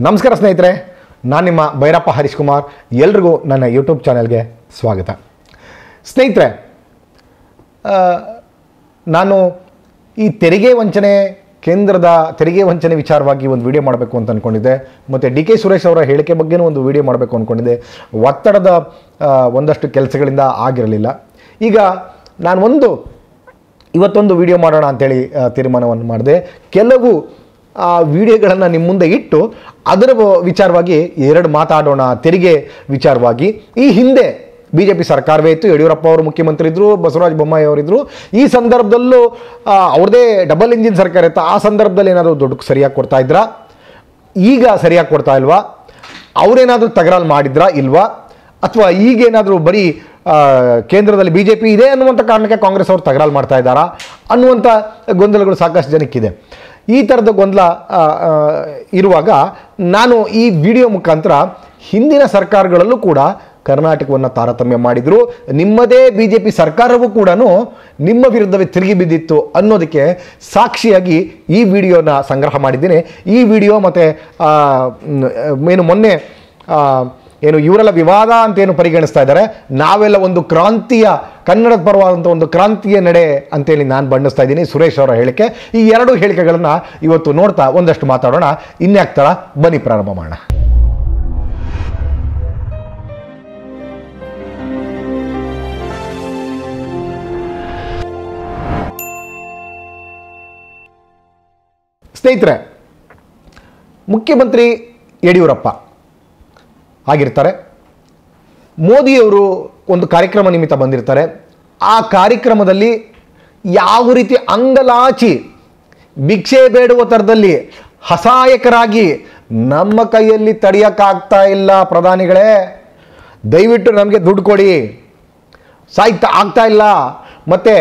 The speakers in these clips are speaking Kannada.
ನಮಸ್ಕಾರ ಸ್ನೇಹಿತರೆ, ನಾನು ನಿಮ್ಮ ಭೈರಪ್ಪ ಹರೀಶ್ ಕುಮಾರ್. ಎಲ್ರಿಗೂ ನನ್ನ ಯೂಟ್ಯೂಬ್ ಚಾನೆಲ್ಗೆ ಸ್ವಾಗತ. ಸ್ನೇಹಿತರೆ, ನಾನು ಈ ತೆರಿಗೆ ವಂಚನೆ, ಕೇಂದ್ರದ ತೆರಿಗೆ ವಂಚನೆ ವಿಚಾರವಾಗಿ ಒಂದು ವಿಡಿಯೋ ಮಾಡಬೇಕು ಅಂತ ಅಂದ್ಕೊಂಡಿದ್ದೆ. ಮತ್ತು ಡಿ ಕೆ ಸುರೇಶ್ ಅವರ ಹೇಳಿಕೆ ಬಗ್ಗೆನೂ ಒಂದು ವಿಡಿಯೋ ಮಾಡಬೇಕು ಅಂದ್ಕೊಂಡಿದ್ದೆ. ಒತ್ತಡದ ಒಂದಷ್ಟು ಕೆಲಸಗಳಿಂದ ಆಗಿರಲಿಲ್ಲ. ಈಗ ನಾನು ಇವತ್ತೊಂದು ವಿಡಿಯೋ ಮಾಡೋಣ ಅಂಥೇಳಿ ತೀರ್ಮಾನವನ್ನು ಮಾಡಿದೆ. ಕೆಲವು ವಿಡಿಯೋಗಳನ್ನು ನಿಮ್ಮ ಮುಂದೆ ಇಟ್ಟು ಅದರ ವಿಚಾರವಾಗಿ ಎರಡು ಮಾತಾಡೋಣ. ತೆರಿಗೆ ವಿಚಾರವಾಗಿ ಈ ಹಿಂದೆ BJP ಸರ್ಕಾರವೇ ಇತ್ತು, ಯಡಿಯೂರಪ್ಪ ಅವರು ಮುಖ್ಯಮಂತ್ರಿ ಇದ್ದರು, ಬಸವರಾಜ ಬೊಮ್ಮಾಯಿ ಅವರಿದ್ದರು. ಈ ಸಂದರ್ಭದಲ್ಲೂ ಅವ್ರದ್ದೇ ಡಬಲ್ ಇಂಜಿನ್ ಸರ್ಕಾರ ಇತ್ತು. ಆ ಸಂದರ್ಭದಲ್ಲಿ ಏನಾದರೂ ದುಡ್ಡು ಸರಿಯಾಗಿ ಕೊಡ್ತಾ ಇದ್ರಾ? ಈಗ ಸರಿಯಾಗಿ ಕೊಡ್ತಾ ಇಲ್ವಾ? ಅವರೇನಾದರೂ ತಕರಾರು ಮಾಡಿದ್ರಾ ಇಲ್ವಾ? ಅಥವಾ ಈಗೇನಾದರೂ ಬರೀ ಕೇಂದ್ರದಲ್ಲಿ BJP ಇದೆ ಅನ್ನುವಂಥ ಕಾರಣಕ್ಕೆ ಕಾಂಗ್ರೆಸ್ ಅವರು ತಕರಾರು ಮಾಡ್ತಾ ಇದ್ದಾರಾ ಅನ್ನುವಂಥ ಗೊಂದಲಗಳು ಸಾಕಷ್ಟು ಜನಕ್ಕಿದೆ. ಈ ಥರದ ಗೊಂದಲ ಇರುವಾಗ ನಾನು ಈ ವಿಡಿಯೋ ಮುಖಾಂತರ ಹಿಂದಿನ ಸರ್ಕಾರಗಳಲ್ಲೂ ಕೂಡ ಕರ್ನಾಟಕವನ್ನು ತಾರತಮ್ಯ ಮಾಡಿದರು, ನಿಮ್ಮದೇ BJP ಸರ್ಕಾರವೂ ಕೂಡ ನಿಮ್ಮ ವಿರುದ್ಧವೇ ತಿರುಗಿ ಬಿದ್ದಿತ್ತು ಅನ್ನೋದಕ್ಕೆ ಸಾಕ್ಷಿಯಾಗಿ ಈ ವಿಡಿಯೋನ ಸಂಗ್ರಹ ಮಾಡಿದ್ದೀನಿ. ಈ ವಿಡಿಯೋ ಮತ್ತು ಮೊನ್ನೆ ಇವರೆಲ್ಲ ವಿವಾದ ಅಂತೇನು ಪರಿಗಣಿಸ್ತಾ ಇದ್ದಾರೆ, ನಾವೆಲ್ಲ ಒಂದು ಕ್ರಾಂತಿಯ, ಕನ್ನಡದ ಪರವಾದಂಥ ಒಂದು ಕ್ರಾಂತಿಯ ನಡೆ ಅಂತೇಳಿ ನಾನು ಬಣ್ಣಿಸ್ತಾ ಇದ್ದೀನಿ. ಸುರೇಶ್ ಅವರ ಹೇಳಿಕೆ, ಈ ಎರಡು ಹೇಳಿಕೆಗಳನ್ನು ಇವತ್ತು ನೋಡ್ತಾ ಒಂದಷ್ಟು ಮಾತಾಡೋಣ. ಇನ್ಯಾಕ್ತರ ಬನ್ನಿ ಪ್ರಾರಂಭ ಮಾಡೋಣ. ಸ್ನೇಹಿತರೆ, ಮುಖ್ಯಮಂತ್ರಿ ಯಡಿಯೂರಪ್ಪ ಆಗಿರ್ತಾರೆ. ಮೋದಿಯವರು ಒಂದು ಕಾರ್ಯಕ್ರಮ ನಿಮಿತ್ತ ಬಂದಿರ್ತಾರೆ. ಆ ಕಾರ್ಯಕ್ರಮದಲ್ಲಿ ಯಾವ ರೀತಿ ಅಂಗಲಾಚಿ ಭಿಕ್ಷೆ ಬೇಡುವ ಥರದಲ್ಲಿ ಅಸಹಾಯಕರಾಗಿ ನಮ್ಮ ಕೈಯಲ್ಲಿ ತಡೆಯೋಕ್ಕಾಗ್ತಾ ಇಲ್ಲ ಪ್ರಧಾನಿಗಳೇ, ದಯವಿಟ್ಟು ನಮಗೆ ದುಡ್ಡು ಕೊಡಿ, ಆಗ್ತಾ ಇಲ್ಲ. ಮತ್ತು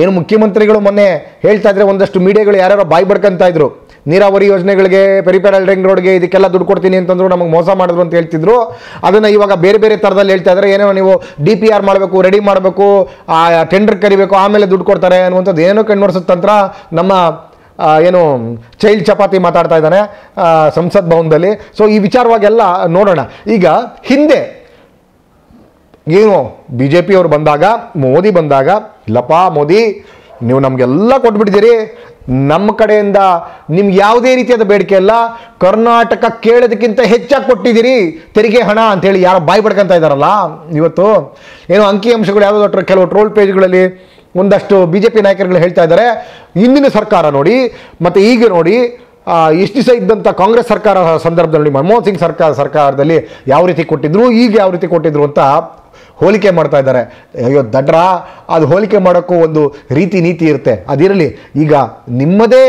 ಏನು ಮುಖ್ಯಮಂತ್ರಿಗಳು ಮೊನ್ನೆ ಹೇಳ್ತಾ ಇದ್ರೆ, ಒಂದಷ್ಟು ಮೀಡಿಯಾಗಳು ಯಾರ್ಯಾರೋ ಬಾಯಿ ಬಡ್ಕೊಂತ ಇದ್ರು, ನೀರಾವರಿ ಯೋಜನೆಗಳಿಗೆ, ಪೆರಿಫೆರಲ್ ರಿಂಗ್ ರೋಡ್ಗೆ ಇದಕ್ಕೆಲ್ಲ ದುಡ್ಡು ಕೊಡ್ತೀನಿ ಅಂತಂದ್ರು, ನಮಗೆ ಮೋಸ ಮಾಡಿದ್ರು ಅಂತ ಹೇಳ್ತಿದ್ರು. ಅದನ್ನು ಇವಾಗ ಬೇರೆ ಬೇರೆ ಥರದಲ್ಲಿ ಹೇಳ್ತಾ ಇದ್ದಾರೆ. ಏನೋ ನೀವು DPR ಮಾಡಬೇಕು, ರೆಡಿ ಮಾಡಬೇಕು, ಟೆಂಡರ್ ಕರಿಬೇಕು, ಆಮೇಲೆ ದುಡ್ಡು ಕೊಡ್ತಾರೆ ಅನ್ನುವಂಥದ್ದು ಏನೋ ಕಣ್ಮೋಡಿಸೋ ತಂತ್ರ ನಮ್ಮ ಚೈಲ್ಡ್ ಚಪಾತಿ ಮಾತಾಡ್ತಾ ಇದ್ದಾನೆ ಸಂಸತ್ ಭವನದಲ್ಲಿ. ಸೊ ಈ ವಿಚಾರವಾಗೆಲ್ಲ ನೋಡೋಣ. ಈಗ ಹಿಂದೆ BJP ಅವರು ಬಂದಾಗ, ಮೋದಿ ಬಂದಾಗ, ಇಲ್ಲಪ್ಪ ಮೋದಿ ನೀವು ನಮಗೆಲ್ಲ ಕೊಟ್ಬಿಟ್ಟಿದ್ದೀರಿ, ನಮ್ಮ ಕಡೆಯಿಂದ ನಿಮ್ಗೆ ಯಾವುದೇ ರೀತಿಯಾದ ಬೇಡಿಕೆ ಇಲ್ಲ, ಕರ್ನಾಟಕ ಕೇಳೋದಕ್ಕಿಂತ ಹೆಚ್ಚಾಗಿ ಕೊಟ್ಟಿದ್ದೀರಿ ತೆರಿಗೆ ಹಣ ಅಂತೇಳಿ ಯಾರೋ ಬಾಯಿ ಪಡ್ಕೊಂತ ಇದ್ದಾರಲ್ಲ. ಇವತ್ತು ಅಂಕಿಅಂಶಗಳು ಯಾವುದೋ ಕೆಲವು ಟ್ರೋಲ್ ಪೇಜ್ಗಳಲ್ಲಿ ಒಂದಷ್ಟು BJP ನಾಯಕರುಗಳು ಹೇಳ್ತಾ ಇದ್ದಾರೆ, ಹಿಂದಿನ ಸರ್ಕಾರ ನೋಡಿ ಮತ್ತು ಈಗ ನೋಡಿ, ಇಷ್ಟು ದಿವಸ ಇದ್ದಂಥ ಕಾಂಗ್ರೆಸ್ ಸರ್ಕಾರ ಸಂದರ್ಭದಲ್ಲಿ, ಮನಮೋಹನ್ ಸಿಂಗ್ ಸರ್ಕಾರದಲ್ಲಿ ಯಾವ ರೀತಿ ಕೊಟ್ಟಿದ್ರು, ಈಗ ಯಾವ ರೀತಿ ಕೊಟ್ಟಿದ್ರು ಅಂತ ಹೋಲಿಕೆ ಮಾಡ್ತಾ ಇದ್ದಾರೆ. ಅಯ್ಯೋ ದಡ್ರ, ಅದು ಹೋಲಿಕೆ ಮಾಡೋಕ್ಕೂ ಒಂದು ರೀತಿ ನೀತಿ ಇರುತ್ತೆ, ಅದಿರಲಿ. ಈಗ ನಿಮ್ಮದೇ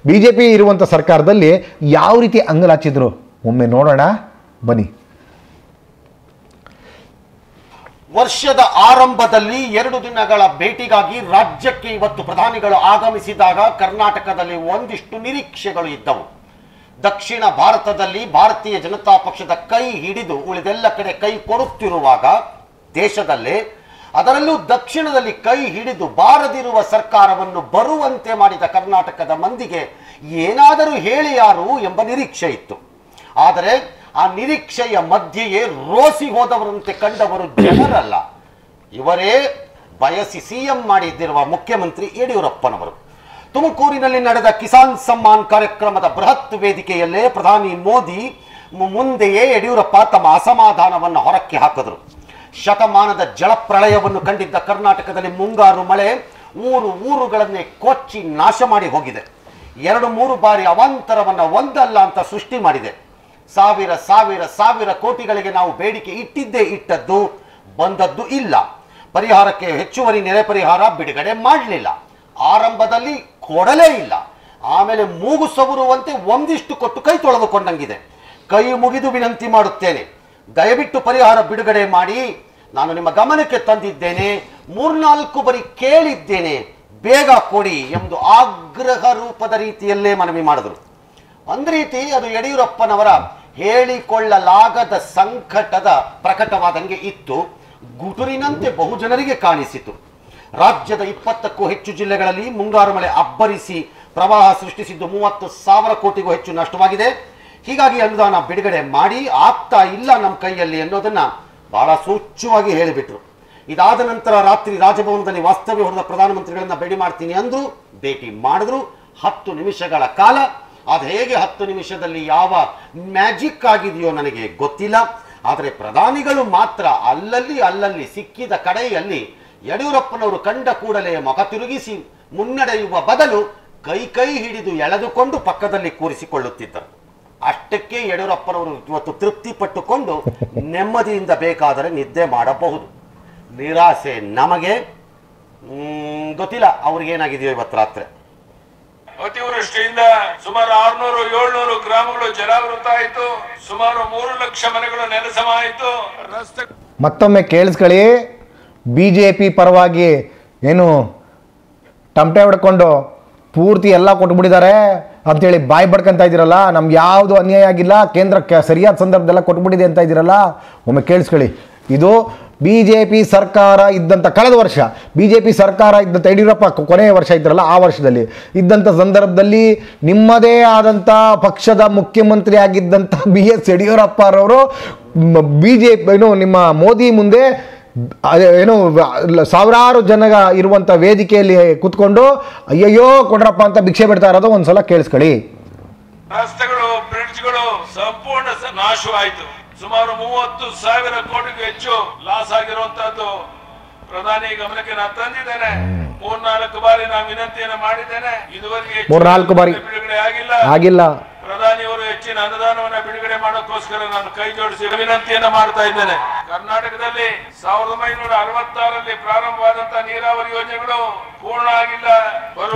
BJP ಇರುವಂಥ ಸರ್ಕಾರದಲ್ಲಿ ಯಾವ ರೀತಿ ಅಂಗಲಾಚಿದ್ರು ಒಮ್ಮೆ ನೋಡೋಣ ಬನ್ನಿ. ವರ್ಷದ ಆರಂಭದಲ್ಲಿ 2 ದಿನಗಳ ಭೇಟಿಗಾಗಿ ರಾಜ್ಯಕ್ಕೆ ಇವತ್ತು ಪ್ರಧಾನಿಗಳು ಆಗಮಿಸಿದಾಗ ಕರ್ನಾಟಕದಲ್ಲಿ ಒಂದಿಷ್ಟು ನಿರೀಕ್ಷೆಗಳು ಇದ್ದವು. ದಕ್ಷಿಣ ಭಾರತದಲ್ಲಿ ಭಾರತೀಯ ಜನತಾ ಪಕ್ಷದ ಕೈ ಹಿಡಿದು ಉಳಿದೆಲ್ಲ ಕಡೆ ಕೈ ಕೊಡುತ್ತಿರುವಾಗ, ದೇಶದಲ್ಲೇ ಅದರಲ್ಲೂ ದಕ್ಷಿಣದಲ್ಲಿ ಕೈ ಹಿಡಿದು ಬಾರದಿರುವ ಸರ್ಕಾರವನ್ನು ಬರುವಂತೆ ಮಾಡಿದ ಕರ್ನಾಟಕದ ಮಂದಿಗೆ ಏನಾದರೂ ಹೇಳಿ ಯಾರು ಎಂಬ ನಿರೀಕ್ಷೆ ಇತ್ತು. ಆದರೆ ಆ ನಿರೀಕ್ಷೆಯ ಮಧ್ಯೆಯೇ ರೋಸಿ ಹೋದವರಂತೆ ಕಂಡವರು ಜನರಲ್ಲ, ಇವರೇ ಬಯಸಿ CM ಮಾಡಿದ್ದಿರುವ ಮುಖ್ಯಮಂತ್ರಿ ಯಡಿಯೂರಪ್ಪನವರು. ತುಮಕೂರಿನಲ್ಲಿ ನಡೆದ ಕಿಸಾನ್ ಸಮ್ಮಾನ್ ಕಾರ್ಯಕ್ರಮದ ಬೃಹತ್ ವೇದಿಕೆಯಲ್ಲೇ ಪ್ರಧಾನಿ ಮೋದಿ ಮುಂದೆಯೇ ಯಡಿಯೂರಪ್ಪ ತಮ್ಮ ಅಸಮಾಧಾನವನ್ನು ಹೊರಕ್ಕೆ ಹಾಕಿದರು. ಶತಮಾನದ ಜಲಪ್ರಳಯವನ್ನು ಕಂಡಿದ್ದ ಕರ್ನಾಟಕದಲ್ಲಿ ಮುಂಗಾರು ಮಳೆ ಊರುಗಳನ್ನೇ ಕೊಚ್ಚಿ ನಾಶ ಮಾಡಿ ಹೋಗಿದೆ. 2-3 ಬಾರಿ ಅವಾಂತರವನ್ನು ಒಂದಲ್ಲ ಅಂತ ಸೃಷ್ಟಿ ಮಾಡಿದೆ. ಸಾವಿರ ಕೋಟಿಗಳಿಗೆ ನಾವು ಬೇಡಿಕೆ ಇಟ್ಟದ್ದು ಬಂದದ್ದು ಇಲ್ಲ. ಪರಿಹಾರಕ್ಕೆ ಹೆಚ್ಚುವರಿ ನೆರೆ ಪರಿಹಾರ ಬಿಡುಗಡೆ ಮಾಡಲಿಲ್ಲ. ಆರಂಭದಲ್ಲಿ ಕೊಡಲೇ ಇಲ್ಲ. ಆಮೇಲೆ ಮೂಗು ಸವರುವಂತೆ ಒಂದಿಷ್ಟು ಕೊಟ್ಟು ಕೈ ತೊಳೆದುಕೊಂಡಂಗಿದೆ. ಕೈ ಮುಗಿದು ವಿನಂತಿ ಮಾಡುತ್ತೇನೆ, ದಯವಿಟ್ಟು ಪರಿಹಾರ ಬಿಡುಗಡೆ ಮಾಡಿ. ನಾನು ನಿಮ್ಮ ಗಮನಕ್ಕೆ ತಂದಿದ್ದೇನೆ, 3-4 ಬಾರಿ ಕೇಳಿದ್ದೇನೆ, ಬೇಗ ಕೊಡಿ ಎಂದು ಆಗ್ರಹ ರೂಪದ ರೀತಿಯಲ್ಲೇ ಮನವಿ ಮಾಡಿದರು. ಒಂದು ರೀತಿ ಅದು ಯಡಿಯೂರಪ್ಪನವರ ಹೇಳಿಕೊಳ್ಳಲಾಗದ ಸಂಕಟದ ಪ್ರಕಟವಾದಂಗೆ ಇತ್ತು. ಗುಟುರಿನಂತೆ ಬಹುಜನರಿಗೆ ಕಾಣಿಸಿತು. ರಾಜ್ಯದ 20ಕ್ಕೂ ಹೆಚ್ಚು ಜಿಲ್ಲೆಗಳಲ್ಲಿ ಮುಂಗಾರು ಮಳೆ ಅಬ್ಬರಿಸಿ ಪ್ರವಾಹ ಸೃಷ್ಟಿಸಿದ್ದು 30,000 ಕೋಟಿಗೂ ಹೆಚ್ಚು ನಷ್ಟವಾಗಿದೆ. ಹೀಗಾಗಿ ಅನುದಾನ ಬಿಡುಗಡೆ ಮಾಡಿ ಆಗ್ತಾ ಇಲ್ಲ ನಮ್ಮ ಕೈಯಲ್ಲಿ ಅನ್ನೋದನ್ನ ಬಹಳ ಸೂಚ್ಯವಾಗಿ ಹೇಳಿಬಿಟ್ರು. ಇದಾದ ನಂತರ ರಾತ್ರಿ ರಾಜಭವನದಲ್ಲಿ ವಾಸ್ತವ್ಯ ಹೊಡೆದ ಪ್ರಧಾನಮಂತ್ರಿಗಳನ್ನ ಭೇಟಿ ಮಾಡ್ತೀನಿ ಅಂದ್ರು, ಭೇಟಿ ಮಾಡಿದ್ರು. 10 ನಿಮಿಷಗಳ ಕಾಲ. ಅದು ಹೇಗೆ 10 ನಿಮಿಷದಲ್ಲಿ ಯಾವ ಮ್ಯಾಜಿಕ್ ಆಗಿದೆಯೋ ನನಗೆ ಗೊತ್ತಿಲ್ಲ. ಆದರೆ ಪ್ರಧಾನಿಗಳು ಮಾತ್ರ ಅಲ್ಲಲ್ಲಿ ಸಿಕ್ಕಿದ ಕಡೆಯಲ್ಲಿ ಯಡಿಯೂರಪ್ಪನವರು ಕಂಡ ಕೂಡಲೇ ಮುಖ ತಿರುಗಿಸಿ ಮುನ್ನಡೆಯುವ ಬದಲು ಕೈ ಹಿಡಿದು ಎಳೆದುಕೊಂಡು ಪಕ್ಕದಲ್ಲಿ ಕೂರಿಸಿಕೊಳ್ಳುತ್ತಿದ್ದರು. ಅಷ್ಟಕ್ಕೆ ಯಡಿಯೂರಪ್ಪನವರು ಇವತ್ತು ತೃಪ್ತಿ ಪಟ್ಟುಕೊಂಡು ನೆಮ್ಮದಿಯಿಂದ ಬೇಕಾದರೆ ನಿದ್ದೆ ಮಾಡಬಹುದು. ನಿರಾಸೆ ನಮಗೆ. ಗೊತ್ತಿಲ್ಲ ಅವ್ರಿಗೇನಾಗಿದೆಯೋ ಇವತ್ತು ರಾತ್ರಿ. ಅತಿವೃಷ್ಟಿಯಿಂದ ಸುಮಾರು 600-700 ಗ್ರಾಮಗಳು ಜಲಾವೃತ ಆಯಿತು. ಸುಮಾರು 3 ಲಕ್ಷ ಮನೆಗಳು ನೆಲಸಮ ಆಯಿತು. ರಸ್ತೆ ಮತ್ತೊಮ್ಮೆ ಕೇಳಿಸ್ಕೊಳ್ಳಿ. BJP ಪರವಾಗಿ ಏನು ಟಮಟೆ ಹೊಡ್ಕೊಂಡು ಪೂರ್ತಿ ಎಲ್ಲ ಕೊಟ್ಬಿಟ್ಟಿದ್ದಾರೆ ಅಂತೇಳಿ ಬಾಯಿ ಬಡ್ಕೊಂತ ಇದ್ದೀರಲ್ಲ, ನಮ್ಗೆ ಯಾವುದು ಅನ್ಯಾಯ ಆಗಿಲ್ಲ, ಕೇಂದ್ರಕ್ಕೆ ಸರಿಯಾದ ಸಂದರ್ಭದೆಲ್ಲ ಕೊಟ್ಬಿಟ್ಟಿದೆ ಅಂತ ಇದ್ದೀರಲ್ಲ, ಒಮ್ಮೆ ಕೇಳಿಸ್ಕೊಳ್ಳಿ. ಇದು BJP ಸರ್ಕಾರ ಇದ್ದಂಥ ಕಳೆದ ವರ್ಷ BJP ಸರ್ಕಾರ ಇದ್ದಂಥ ಯಡಿಯೂರಪ್ಪ ಕೊನೆಯ ವರ್ಷ ಇದ್ರಲ್ಲ, ಆ ವರ್ಷದಲ್ಲಿ ಇದ್ದಂಥ ಸಂದರ್ಭದಲ್ಲಿ ನಿಮ್ಮದೇ ಆದಂಥ ಪಕ್ಷದ ಮುಖ್ಯಮಂತ್ರಿ ಆಗಿದ್ದಂಥ BS ಯಡಿಯೂರಪ್ಪರವರು BJP ಏನು ನಿಮ್ಮ ಮೋದಿ ಮುಂದೆ ಏನು ಸಾವಿರಾರು ಜನ ಇರುವಂಥ ವೇದಿಕೆಯಲ್ಲಿ ಕೂತ್ಕೊಂಡು ಅಯ್ಯಯ್ಯೋ ಕೊಡ್ರಪ್ಪ ಅಂತ ಭಿಕ್ಷೆ ಬಿಡ್ತಾ ಇರೋದು ಒಂದ್ಸಲ ಕೇಳಿಸ್ಕೊಳ್ಳಿ. ರಸ್ತೆಗಳು, ಬ್ರಿಡ್ಜ್ಗಳು ಸಂಪೂರ್ಣ ನಾಶವಾಯಿತು. ಸುಮಾರು 30,000 ಕೋಟಿಗೂ ಹೆಚ್ಚು ಲಾಸ್ ಆಗಿರುವಂತದ್ದು ಪ್ರಧಾನಿ ಗಮನಕ್ಕೆ ನಾನು ತಂದಿದ್ದೇನೆ. 3-4 ಬಾರಿ ನಾನು ವಿನಂತಿಯನ್ನು ಮಾಡಿದ್ದೇನೆ. ಇದುವರೆಗೆ 3-4 ಬಾರಿ ಬಿಡುಗಡೆ ಆಗಿಲ್ಲ. ಪ್ರಧಾನಿಯವರು ಹೆಚ್ಚಿನ ಅನುದಾನವನ್ನು ಬಿಡುಗಡೆ ಮಾಡೋಕ್ಕೋಸ್ಕರ ನಾನು ಕೈ ಜೋಡಿಸಿ ವಿನಂತಿಯನ್ನು ಮಾಡ್ತಾ ಇದ್ದೇನೆ. ಕರ್ನಾಟಕದಲ್ಲಿ 1966ರಲ್ಲಿ ಪ್ರಾರಂಭವಾದಂತಹ ನೀರಾವರಿ ಯೋಜನೆಗಳು ಪೂರ್ಣ ಆಗಿಲ್ಲ.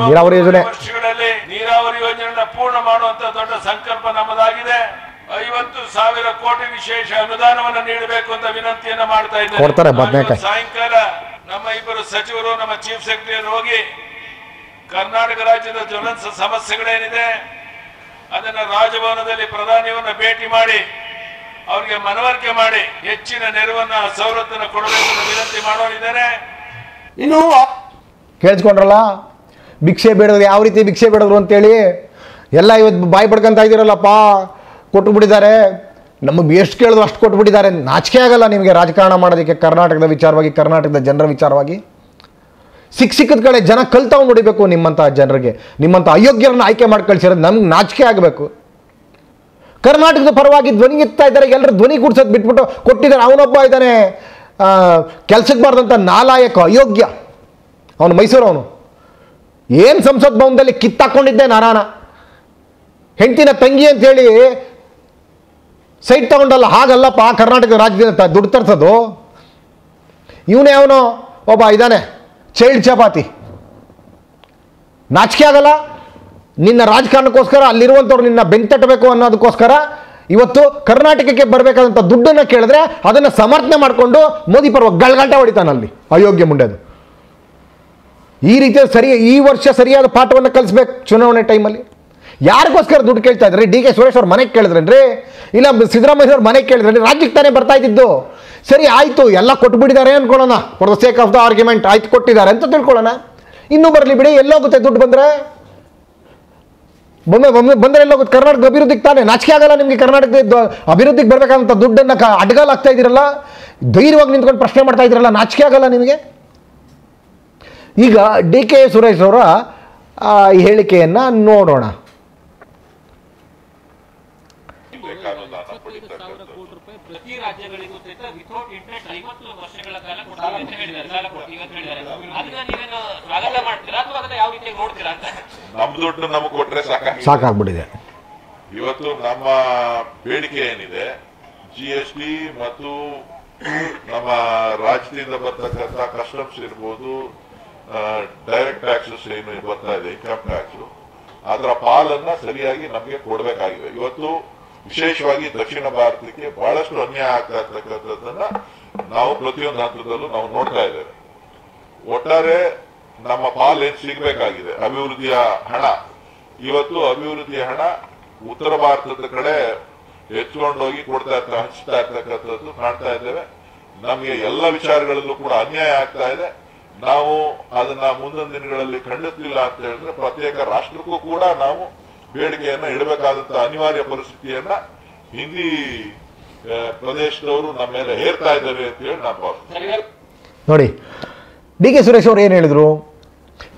ನೀರಾವರಿ ಯೋಜನೆ ವರ್ಷಗಳಲ್ಲಿ ನೀರಾವರಿ ಯೋಜನೆಗಳನ್ನ ಪೂರ್ಣ ಮಾಡುವಂತ ದೊಡ್ಡ ಸಂಕಲ್ಪ ನಮ್ಮದಾಗಿದೆ. 50,000 ಕೋಟಿ ವಿಶೇಷ ಅನುದಾನವನ್ನು ನೀಡಬೇಕು ಅಂತ ವಿನಂತಿಯನ್ನ ಮಾಡ್ತಾ ಇದ್ದೇನೆ. ಸಾಯಂಕಾಲ ನಮ್ಮ ಇಬ್ಬರು ಸಚಿವರು, ನಮ್ಮ ಚೀಫ್ ಸೆಕ್ರೆಟರಿ ಹೋಗಿ ಕರ್ನಾಟಕ ರಾಜ್ಯದ ಜ್ವಲಂತ ಸಮಸ್ಯೆಗಳೇನಿದೆ ಅದನ್ನ ರಾಜಭವನದಲ್ಲಿ ಪ್ರಧಾನಿಯವರನ್ನ ಭೇಟಿ ಮಾಡಿ ಅವರಿಗೆ ಮನವರಿಕೆ ಮಾಡಿ ಹೆಚ್ಚಿನ ನೆರವನ್ನ ಸವಲತ್ತನ್ನು ಕೊಡಬೇಕು ಅಂತ ವಿನಂತಿ ಮಾಡೋನಿದ್ದೇನೆ. ಇನ್ನು ಕೇಳಿಸ್ಕೊಂಡ್ರಲ್ಲ, ಭಿಕ್ಷೆ ಬೇಡದ್ರು, ಯಾವ ರೀತಿ ಭಿಕ್ಷೆ ಬೇಡದ್ರು ಅಂತೇಳಿ ಎಲ್ಲ ಇವತ್ತು ಬಾಯಿ ಪಡ್ಕೊಂತ ಇದ್ದೀರಲ್ಲಪ್ಪ. ಕೊಟ್ಟು ಬಿಟ್ಟಿದ್ದಾರೆ, ನಮಗೆ ಎಷ್ಟು ಕೇಳಿದ್ರು ಅಷ್ಟು ಕೊಟ್ಬಿಟ್ಟಿದ್ದಾರೆ. ನಾಚಿಕೆ ಆಗಲ್ಲ ನಿಮಗೆ ರಾಜಕಾರಣ ಮಾಡೋದಕ್ಕೆ? ಕರ್ನಾಟಕದ ವಿಚಾರವಾಗಿ, ಕರ್ನಾಟಕದ ಜನರ ವಿಚಾರವಾಗಿ ಸಿಕ್ಕದ ಕಡೆ ಜನ ಕಲ್ತಾವ್ ನೋಡಿಬೇಕು. ನಿಮ್ಮಂಥ ಜನರಿಗೆ, ನಿಮ್ಮಂಥ ಅಯೋಗ್ಯರನ್ನ ಆಯ್ಕೆ ಮಾಡಿ ಕಳಿಸಿರೋದು ನಮ್ಗೆ ನಾಚಿಕೆ ಆಗಬೇಕು. ಕರ್ನಾಟಕದ ಪರವಾಗಿ ಧ್ವನಿ ಎತ್ತಾ ಇದ್ದಾರೆ, ಎಲ್ಲರೂ ಧ್ವನಿ ಗುಡ್ಸೋದು ಬಿಟ್ಬಿಟ್ಟು ಕೊಟ್ಟಿದ್ದಾರೆ. ಅವನೊಬ್ಬ ಇದ್ದಾನೆ ಕೆಲ್ಸಕ್ಕೆ ಬಾರ್ದಂಥ ನಾಲಾಯಕ ಅಯೋಗ್ಯ, ಅವನು ಮೈಸೂರವನು. ಏನು ಸಂಸತ್ ಭವನದಲ್ಲಿ ಕಿತ್ತಾಕೊಂಡಿದ್ದೆ ನಾರಾಯಣ, ಹೆಂಡತಿನ ತಂಗಿ ಅಂತೇಳಿ ಸೈಟ್ ತಗೊಂಡಲ್ಲ. ಹಾಗಲ್ಲಪ್ಪ ಕರ್ನಾಟಕ ರಾಜ್ಯದಿಂದ ದುಡ್ಡು ತರ್ಸೋದು. ಇವನೇ ಅವನು ಒಬ್ಬ ಇದ್ದಾನೆ ಚೈಲ್ಡ್ ಚಪಾತಿ. ನಾಚಿಕೆ ಆಗಲ್ಲ? ನಿನ್ನ ರಾಜಕಾರಣಕ್ಕೋಸ್ಕರ ಅಲ್ಲಿರುವಂಥವ್ರು ನಿನ್ನ ಬೆಂತಟ್ಟಬೇಕು ಅನ್ನೋದಕ್ಕೋಸ್ಕರ ಇವತ್ತು ಕರ್ನಾಟಕಕ್ಕೆ ಬರಬೇಕಾದಂಥ ದುಡ್ಡನ್ನು ಕೇಳಿದ್ರೆ ಅದನ್ನು ಸಮರ್ಥನೆ ಮಾಡಿಕೊಂಡು ಮೋದಿ ಪರವಾಗಿ ಗಂಟೆ ಹೊಡಿತಾನಲ್ಲಿ ಅಯೋಗ್ಯ ಮುಂಡೆದು. ಈ ರೀತಿಯ ಈ ವರ್ಷ ಸರಿಯಾದ ಪಾಠವನ್ನು ಕಲಿಸ್ಬೇಕು. ಚುನಾವಣೆ ಟೈಮಲ್ಲಿ ಯಾರಿಗೋಸ್ಕರ ದುಡ್ಡು ಕೇಳ್ತಾ ಇದ್ರಿ? DK ಸುರೇಶ್ ಅವ್ರ ಮನೆಗೆ ಕೇಳಿದ್ರೇನ್ರಿ? ಇಲ್ಲ ಸಿದ್ದರಾಮಯ್ಯ ಅವ್ರ ಮನೆಗೆ ಕೇಳಿದ್ರೇನ್ರಿ? ರಾಜ್ಯಕ್ಕೆ ತಾನೇ ಬರ್ತಾ ಇದ್ದಿದ್ದು. ಸರಿ ಆಯಿತು, ಎಲ್ಲ ಕೊಟ್ಬಿಟ್ಟಿದ್ದಾರೆ ಅಂದ್ಕೊಳ್ಳೋಣ, for the sake of the argument. ಆಯ್ತು ಕೊಟ್ಟಿದ್ದಾರೆ ಅಂತ ತಿಳ್ಕೊಳ್ಳೋಣ. ಇನ್ನೂ ಬರಲಿ ಬಿಡಿ, ಎಲ್ಲೋಗುತ್ತೆ ದುಡ್ಡು ಬಂದರೆ? ಬಂದರೆ ಎಲ್ಲೋಗುತ್ತೆ? ಕರ್ನಾಟಕ ಅಭಿವೃದ್ಧಿಗೆ ತಾನೇ. ನಾಚಿಕೆ ಆಗಲ್ಲ ನಿಮಗೆ? ಕರ್ನಾಟಕದ ಅಭಿವೃದ್ಧಿಗೆ ಬರಬೇಕಾದಂಥ ದುಡ್ಡನ್ನು ಅಡ್ಗಾಲಾಗ್ತಾ ಇದ್ದೀರಲ್ಲ, ಧೈರ್ಯವಾಗಿ ನಿಂತ್ಕೊಂಡು ಪ್ರಶ್ನೆ ಮಾಡ್ತಾ ಇದ್ದೀರಲ್ಲ, ನಾಚಿಕೆ ಆಗಲ್ಲ ನಿಮಗೆ? ಈಗ DK ಸುರೇಶ್ ಅವರ ಹೇಳಿಕೆಯನ್ನು ನೋಡೋಣ. ಪ್ರತಿ ರಾಜ್ಯಗಳಿಗೂ ವಿಥೌಟ್ ಇಂಟ್ರೆಸ್ಟ್ 50 ವರ್ಷಗಳ ಕಾಲ ಕೊಡ್ತೀವಿ ಅಂತ ಹೇಳಿದ್ದಾರೆ. ಸಾಲ ಕೊಡ್ತೀವಿ ಅಂತ ಹೇಳಿದ್ದಾರೆ. ಅದನ್ನ ನೀವೇನು ಸ್ವಾಗತ ಮಾಡ್ತೀರಾ ಅಥವಾ ಅದನ್ನ ಯಾವ ರೀತಿ ನೋಡ್ತೀರಾ ಅಂತ? ನಮ್ ದುಡ್ಡು ನಮಗೆ ಕೊಟ್ರೆ ಸಾಕಾಗ್ಬಿಟ್ಟಿದೆ. ಇವತ್ತು ನಮ್ಮ ಬೇಡಿಕೆ ಏನಿದೆ, GST ಮತ್ತು ನಮ್ಮ ರಾಜ್ಯದಿಂದ ಬರ್ತಕ್ಕಂಥ ಕಸ್ಟಮ್ಸ್ ಇರ್ಬೋದು, ಡೈರೆಕ್ಟ್ ಟ್ಯಾಕ್ಸಸ್ ಏನು ಬರ್ತಾ ಇದೆ, ಇನ್ಕಮ್ ಟ್ಯಾಕ್ಸ್, ಅದರ ಪಾಲನ್ನ ಸರಿಯಾಗಿ ನಮಗೆ ಕೊಡಬೇಕಾಗಿದೆ. ಇವತ್ತು ವಿಶೇಷವಾಗಿ ದಕ್ಷಿಣ ಭಾರತಕ್ಕೆ ಬಹಳಷ್ಟು ಅನ್ಯಾಯ ಆಗ್ತಾ ಇರ್ತಕ್ಕಂಥದ್ದನ್ನ ನಾವು ಪ್ರತಿಯೊಂದು ಹಂತದಲ್ಲೂ ನಾವು ನೋಡ್ತಾ ಇದ್ದೇವೆ. ಒಟ್ಟಾರೆ ನಮ್ಮ ಪಾಲ್ ಏನ್ ಸಿಗಬೇಕಾಗಿದೆ, ಅಭಿವೃದ್ಧಿಯ ಹಣ, ಇವತ್ತು ಅಭಿವೃದ್ಧಿಯ ಹಣ ಉತ್ತರ ಭಾರತದ ಕಡೆ ಎತ್ಕೊಂಡೋಗಿ ಹಂಚ್ತಾ ಇರ್ತಕ್ಕಂಥದ್ದು ಕಾಣ್ತಾ ಇದ್ದೇವೆ. ನಮಗೆ ಎಲ್ಲ ವಿಚಾರಗಳಲ್ಲೂ ಕೂಡ ಅನ್ಯಾಯ ಆಗ್ತಾ ಇದೆ. ನಾವು ಅದನ್ನ ಮುಂದಿನ ದಿನಗಳಲ್ಲಿ ಖಂಡಿಸ್ಲಿಲ್ಲ ಅಂತ ಹೇಳಿದ್ರೆ ಪ್ರತ್ಯೇಕ ರಾಷ್ಟ್ರಕ್ಕೂ ಕೂಡ ನಾವು ಬೇಡಿಕೆಯನ್ನ ಇಡಬೇಕಾದಂತ ಅನಿವಾರ್ಯ ಪರಿಸ್ಥಿತಿಯನ್ನ ಹಿಂದಿ ಪ್ರದೇಶದವರು ನಮ್ಮ ಮೇಲೆ ಹೇರ್ತಾ ಇದ್ದಾರೆ ಅಂತ ಹೇಳಿ ನಾನು ಭಾವಿಸ್ತೀನಿ. ನೋಡಿ, ಡಿ ಕೆ ಸುರೇಶ್ ಅವರು ಏನು ಹೇಳಿದ್ರು,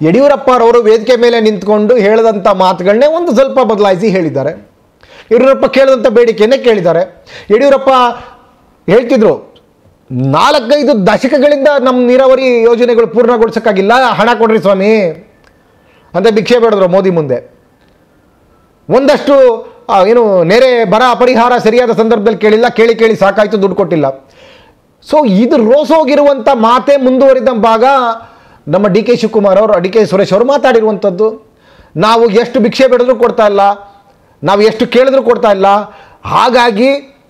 ಯಡಿಯೂರಪ್ಪರವರು ವೇದಿಕೆ ಮೇಲೆ ನಿಂತ್ಕೊಂಡು ಹೇಳಿದಂಥ ಮಾತುಗಳನ್ನೇ ಒಂದು ಸ್ವಲ್ಪ ಬದಲಾಯಿಸಿ ಹೇಳಿದ್ದಾರೆ. ಯಡಿಯೂರಪ್ಪ ಕೇಳಿದಂಥ ಬೇಡಿಕೆಯನ್ನೇ ಕೇಳಿದ್ದಾರೆ. ಯಡಿಯೂರಪ್ಪ ಹೇಳ್ತಿದ್ರು, 4-5 ದಶಕಗಳಿಂದ ನಮ್ಮ ನೀರಾವರಿ ಯೋಜನೆಗಳು ಪೂರ್ಣಗೊಳಿಸೋಕ್ಕಾಗಿಲ್ಲ, ಹಣ ಕೊಡ್ರಿ ಸ್ವಾಮಿ ಅಂತ ಭಿಕ್ಷೆ ಬೇಡಿದ್ರು ಮೋದಿ ಮುಂದೆ. ಒಂದಷ್ಟು ಏನು ನೆರೆ ಬರ ಪರಿಹಾರ ಸರಿಯಾದ ಸಂದರ್ಭದಲ್ಲಿ ಕೇಳಿಲ್ಲ, ಕೇಳಿ ಸಾಕಾಯ್ತು, ದುಡ್ಡು ಕೊಟ್ಟಿಲ್ಲ. ಸೊ ಇದು ರೋಸೋಗಿರುವಂಥ ಮಾತೇ ಮುಂದುವರಿದ ಭಾಗ ನಮ್ಮ ಡಿ ಕೆ ಶಿವಕುಮಾರ್ ಅವರು, ಡಿ ಕೆ ಸುರೇಶ್ ಅವರು ಮಾತಾಡಿರುವಂಥದ್ದು. ನಾವು ಎಷ್ಟು ಭಿಕ್ಷೆ ಬೇಡಿದ್ರು ಕೊಡ್ತಾ ಇಲ್ಲ, ನಾವು ಎಷ್ಟು ಕೇಳಿದ್ರು ಕೊಡ್ತಾ ಇಲ್ಲ, ಹಾಗಾಗಿ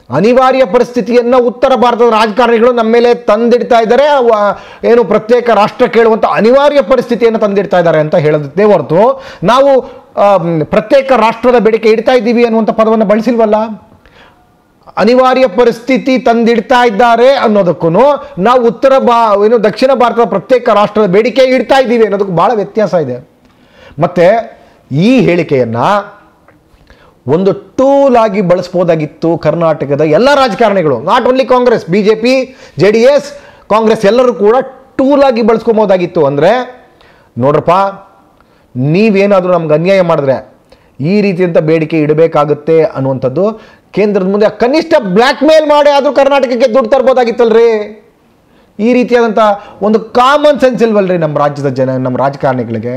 ಅನಿವಾರ್ಯ ಪರಿಸ್ಥಿತಿಯನ್ನು ಉತ್ತರ ಭಾರತದ ರಾಜಕಾರಣಿಗಳು ನಮ್ಮ ಮೇಲೆ ತಂದಿಡ್ತಾ ಇದ್ದಾರೆ, ಏನು ಪ್ರತ್ಯೇಕ ರಾಷ್ಟ್ರ ಕೇಳುವಂಥ ಅನಿವಾರ್ಯ ಪರಿಸ್ಥಿತಿಯನ್ನು ತಂದಿಡ್ತಾ ಇದ್ದಾರೆ ಅಂತ ಹೇಳೋದೇ ಹೊರತು ನಾವು ಪ್ರತ್ಯೇಕ ರಾಷ್ಟ್ರದ ಬೇಡಿಕೆ ಇಡ್ತಾ ಇದ್ದೀವಿ ಅನ್ನುವಂಥ ಪದವನ್ನು ಬಳಸಿಲ್ವಲ್ಲ. ಅನಿವಾರ್ಯ ಪರಿಸ್ಥಿತಿ ತಂದಿಡ್ತಾ ಇದ್ದಾರೆ ಅನ್ನೋದಕ್ಕೂ ನಾವು ಏನು ದಕ್ಷಿಣ ಭಾರತದ ಪ್ರತ್ಯೇಕ ರಾಷ್ಟ್ರದ ಬೇಡಿಕೆ ಇಡ್ತಾ ಇದ್ದೀವಿ ಅನ್ನೋದಕ್ಕೂ ಭಾಳ ವ್ಯತ್ಯಾಸ ಇದೆ. ಮತ್ತು ಈ ಹೇಳಿಕೆಯನ್ನು ಒಂದು ಟೂಲ್ ಆಗಿ ಬಳಸ್ಬೋದಾಗಿತ್ತು ಕರ್ನಾಟಕದ ಎಲ್ಲ ರಾಜಕಾರಣಿಗಳು, not only Congress, BJP, JDS, Congress ಎಲ್ಲರೂ ಕೂಡ ಟೂಲ್ ಆಗಿ ಬಳಸ್ಕೊಬೋದಾಗಿತ್ತು. ಅಂದರೆ ನೋಡ್ರಪ್ಪ, ನೀವೇನಾದರೂ ನಮ್ಗೆ ಅನ್ಯಾಯ ಮಾಡಿದ್ರೆ ಈ ರೀತಿಯಂಥ ಬೇಡಿಕೆ ಇಡಬೇಕಾಗುತ್ತೆ ಅನ್ನುವಂಥದ್ದು ಕೇಂದ್ರದ ಮುಂದೆ ಕನಿಷ್ಠ ಬ್ಲ್ಯಾಕ್ ಮೇಲ್ ಮಾಡಿ ಆದರೂ ಕರ್ನಾಟಕಕ್ಕೆ ದುಡ್ಡು ತರ್ಬೋದಾಗಿತ್ತಲ್ರಿ. ಈ ರೀತಿಯಾದಂಥ ಒಂದು ಕಾಮನ್ ಸೆನ್ಸ್ ಇಲ್ವಲ್ರಿ ನಮ್ಮ ರಾಜ್ಯದ ನಮ್ಮ ರಾಜಕಾರಣಿಗಳಿಗೆ.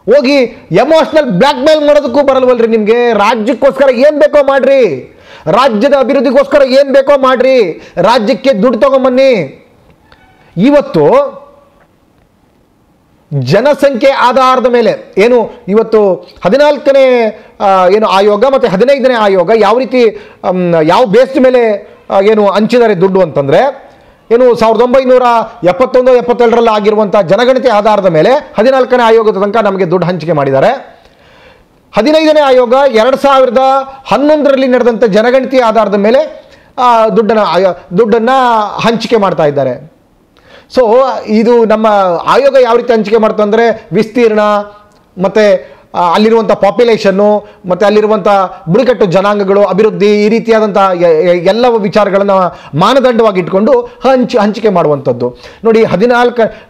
ಹೋಗಿ ಎಮೋಷನಲ್ ಬ್ಲ್ಯಾಕ್ ಮೇಲ್ ಮಾಡೋದಕ್ಕೂ ಬರಲ್ವಲ್ರಿ ನಿಮಗೆ. ರಾಜ್ಯಕ್ಕೋಸ್ಕರ ಏನು ಬೇಕೋ ಮಾಡ್ರಿ, ರಾಜ್ಯದ ಅಭಿವೃದ್ಧಿಗೋಸ್ಕರ ಏನು ಬೇಕೋ ಮಾಡ್ರಿ, ರಾಜ್ಯಕ್ಕೆ ದುಡ್ಡು ತಗೊಂಬನ್ನಿ. ಇವತ್ತು ಜನಸಂಖ್ಯೆ ಆಧಾರದ ಮೇಲೆ ಏನು ಇವತ್ತು 14ನೇ ಏನು ಆಯೋಗ ಮತ್ತು 15ನೇ ಆಯೋಗ ಯಾವ ರೀತಿ ಯಾವ ಬೇಸ್ಡ್ ಮೇಲೆ ಏನು ಹಂಚಿದ್ದಾರೆ ದುಡ್ಡು ಅಂತಂದರೆ, ಏನು 1971-72 ಆಗಿರುವಂಥ ಜನಗಣತಿ ಆಧಾರದ ಮೇಲೆ 14ನೇ ಆಯೋಗದ ತನಕ ನಮಗೆ ದುಡ್ಡು ಹಂಚಿಕೆ ಮಾಡಿದ್ದಾರೆ. 15ನೇ ಆಯೋಗ 2011 ನಡೆದಂಥ ಜನಗಣತಿ ಆಧಾರದ ಮೇಲೆ ದುಡ್ಡನ್ನು ಹಂಚಿಕೆ ಮಾಡ್ತಾ ಇದ್ದಾರೆ. ಸೊ ಇದು ನಮ್ಮ ಆಯೋಗ ಯಾವ ರೀತಿ ಹಂಚಿಕೆ ಮಾಡ್ತಂದರೆ ವಿಸ್ತೀರ್ಣ ಮತ್ತು ಅಲ್ಲಿರುವಂಥ ಪಾಪ್ಯುಲೇಷನ್ನು ಮತ್ತು ಅಲ್ಲಿರುವಂಥ ಬುಡಕಟ್ಟು ಜನಾಂಗಗಳು, ಅಭಿವೃದ್ಧಿ, ಈ ರೀತಿಯಾದಂಥ ಎಲ್ಲ ವಿಚಾರಗಳನ್ನು ಮಾನದಂಡವಾಗಿ ಇಟ್ಕೊಂಡು ಹಂಚಿಕೆ ಮಾಡುವಂಥದ್ದು. ನೋಡಿ,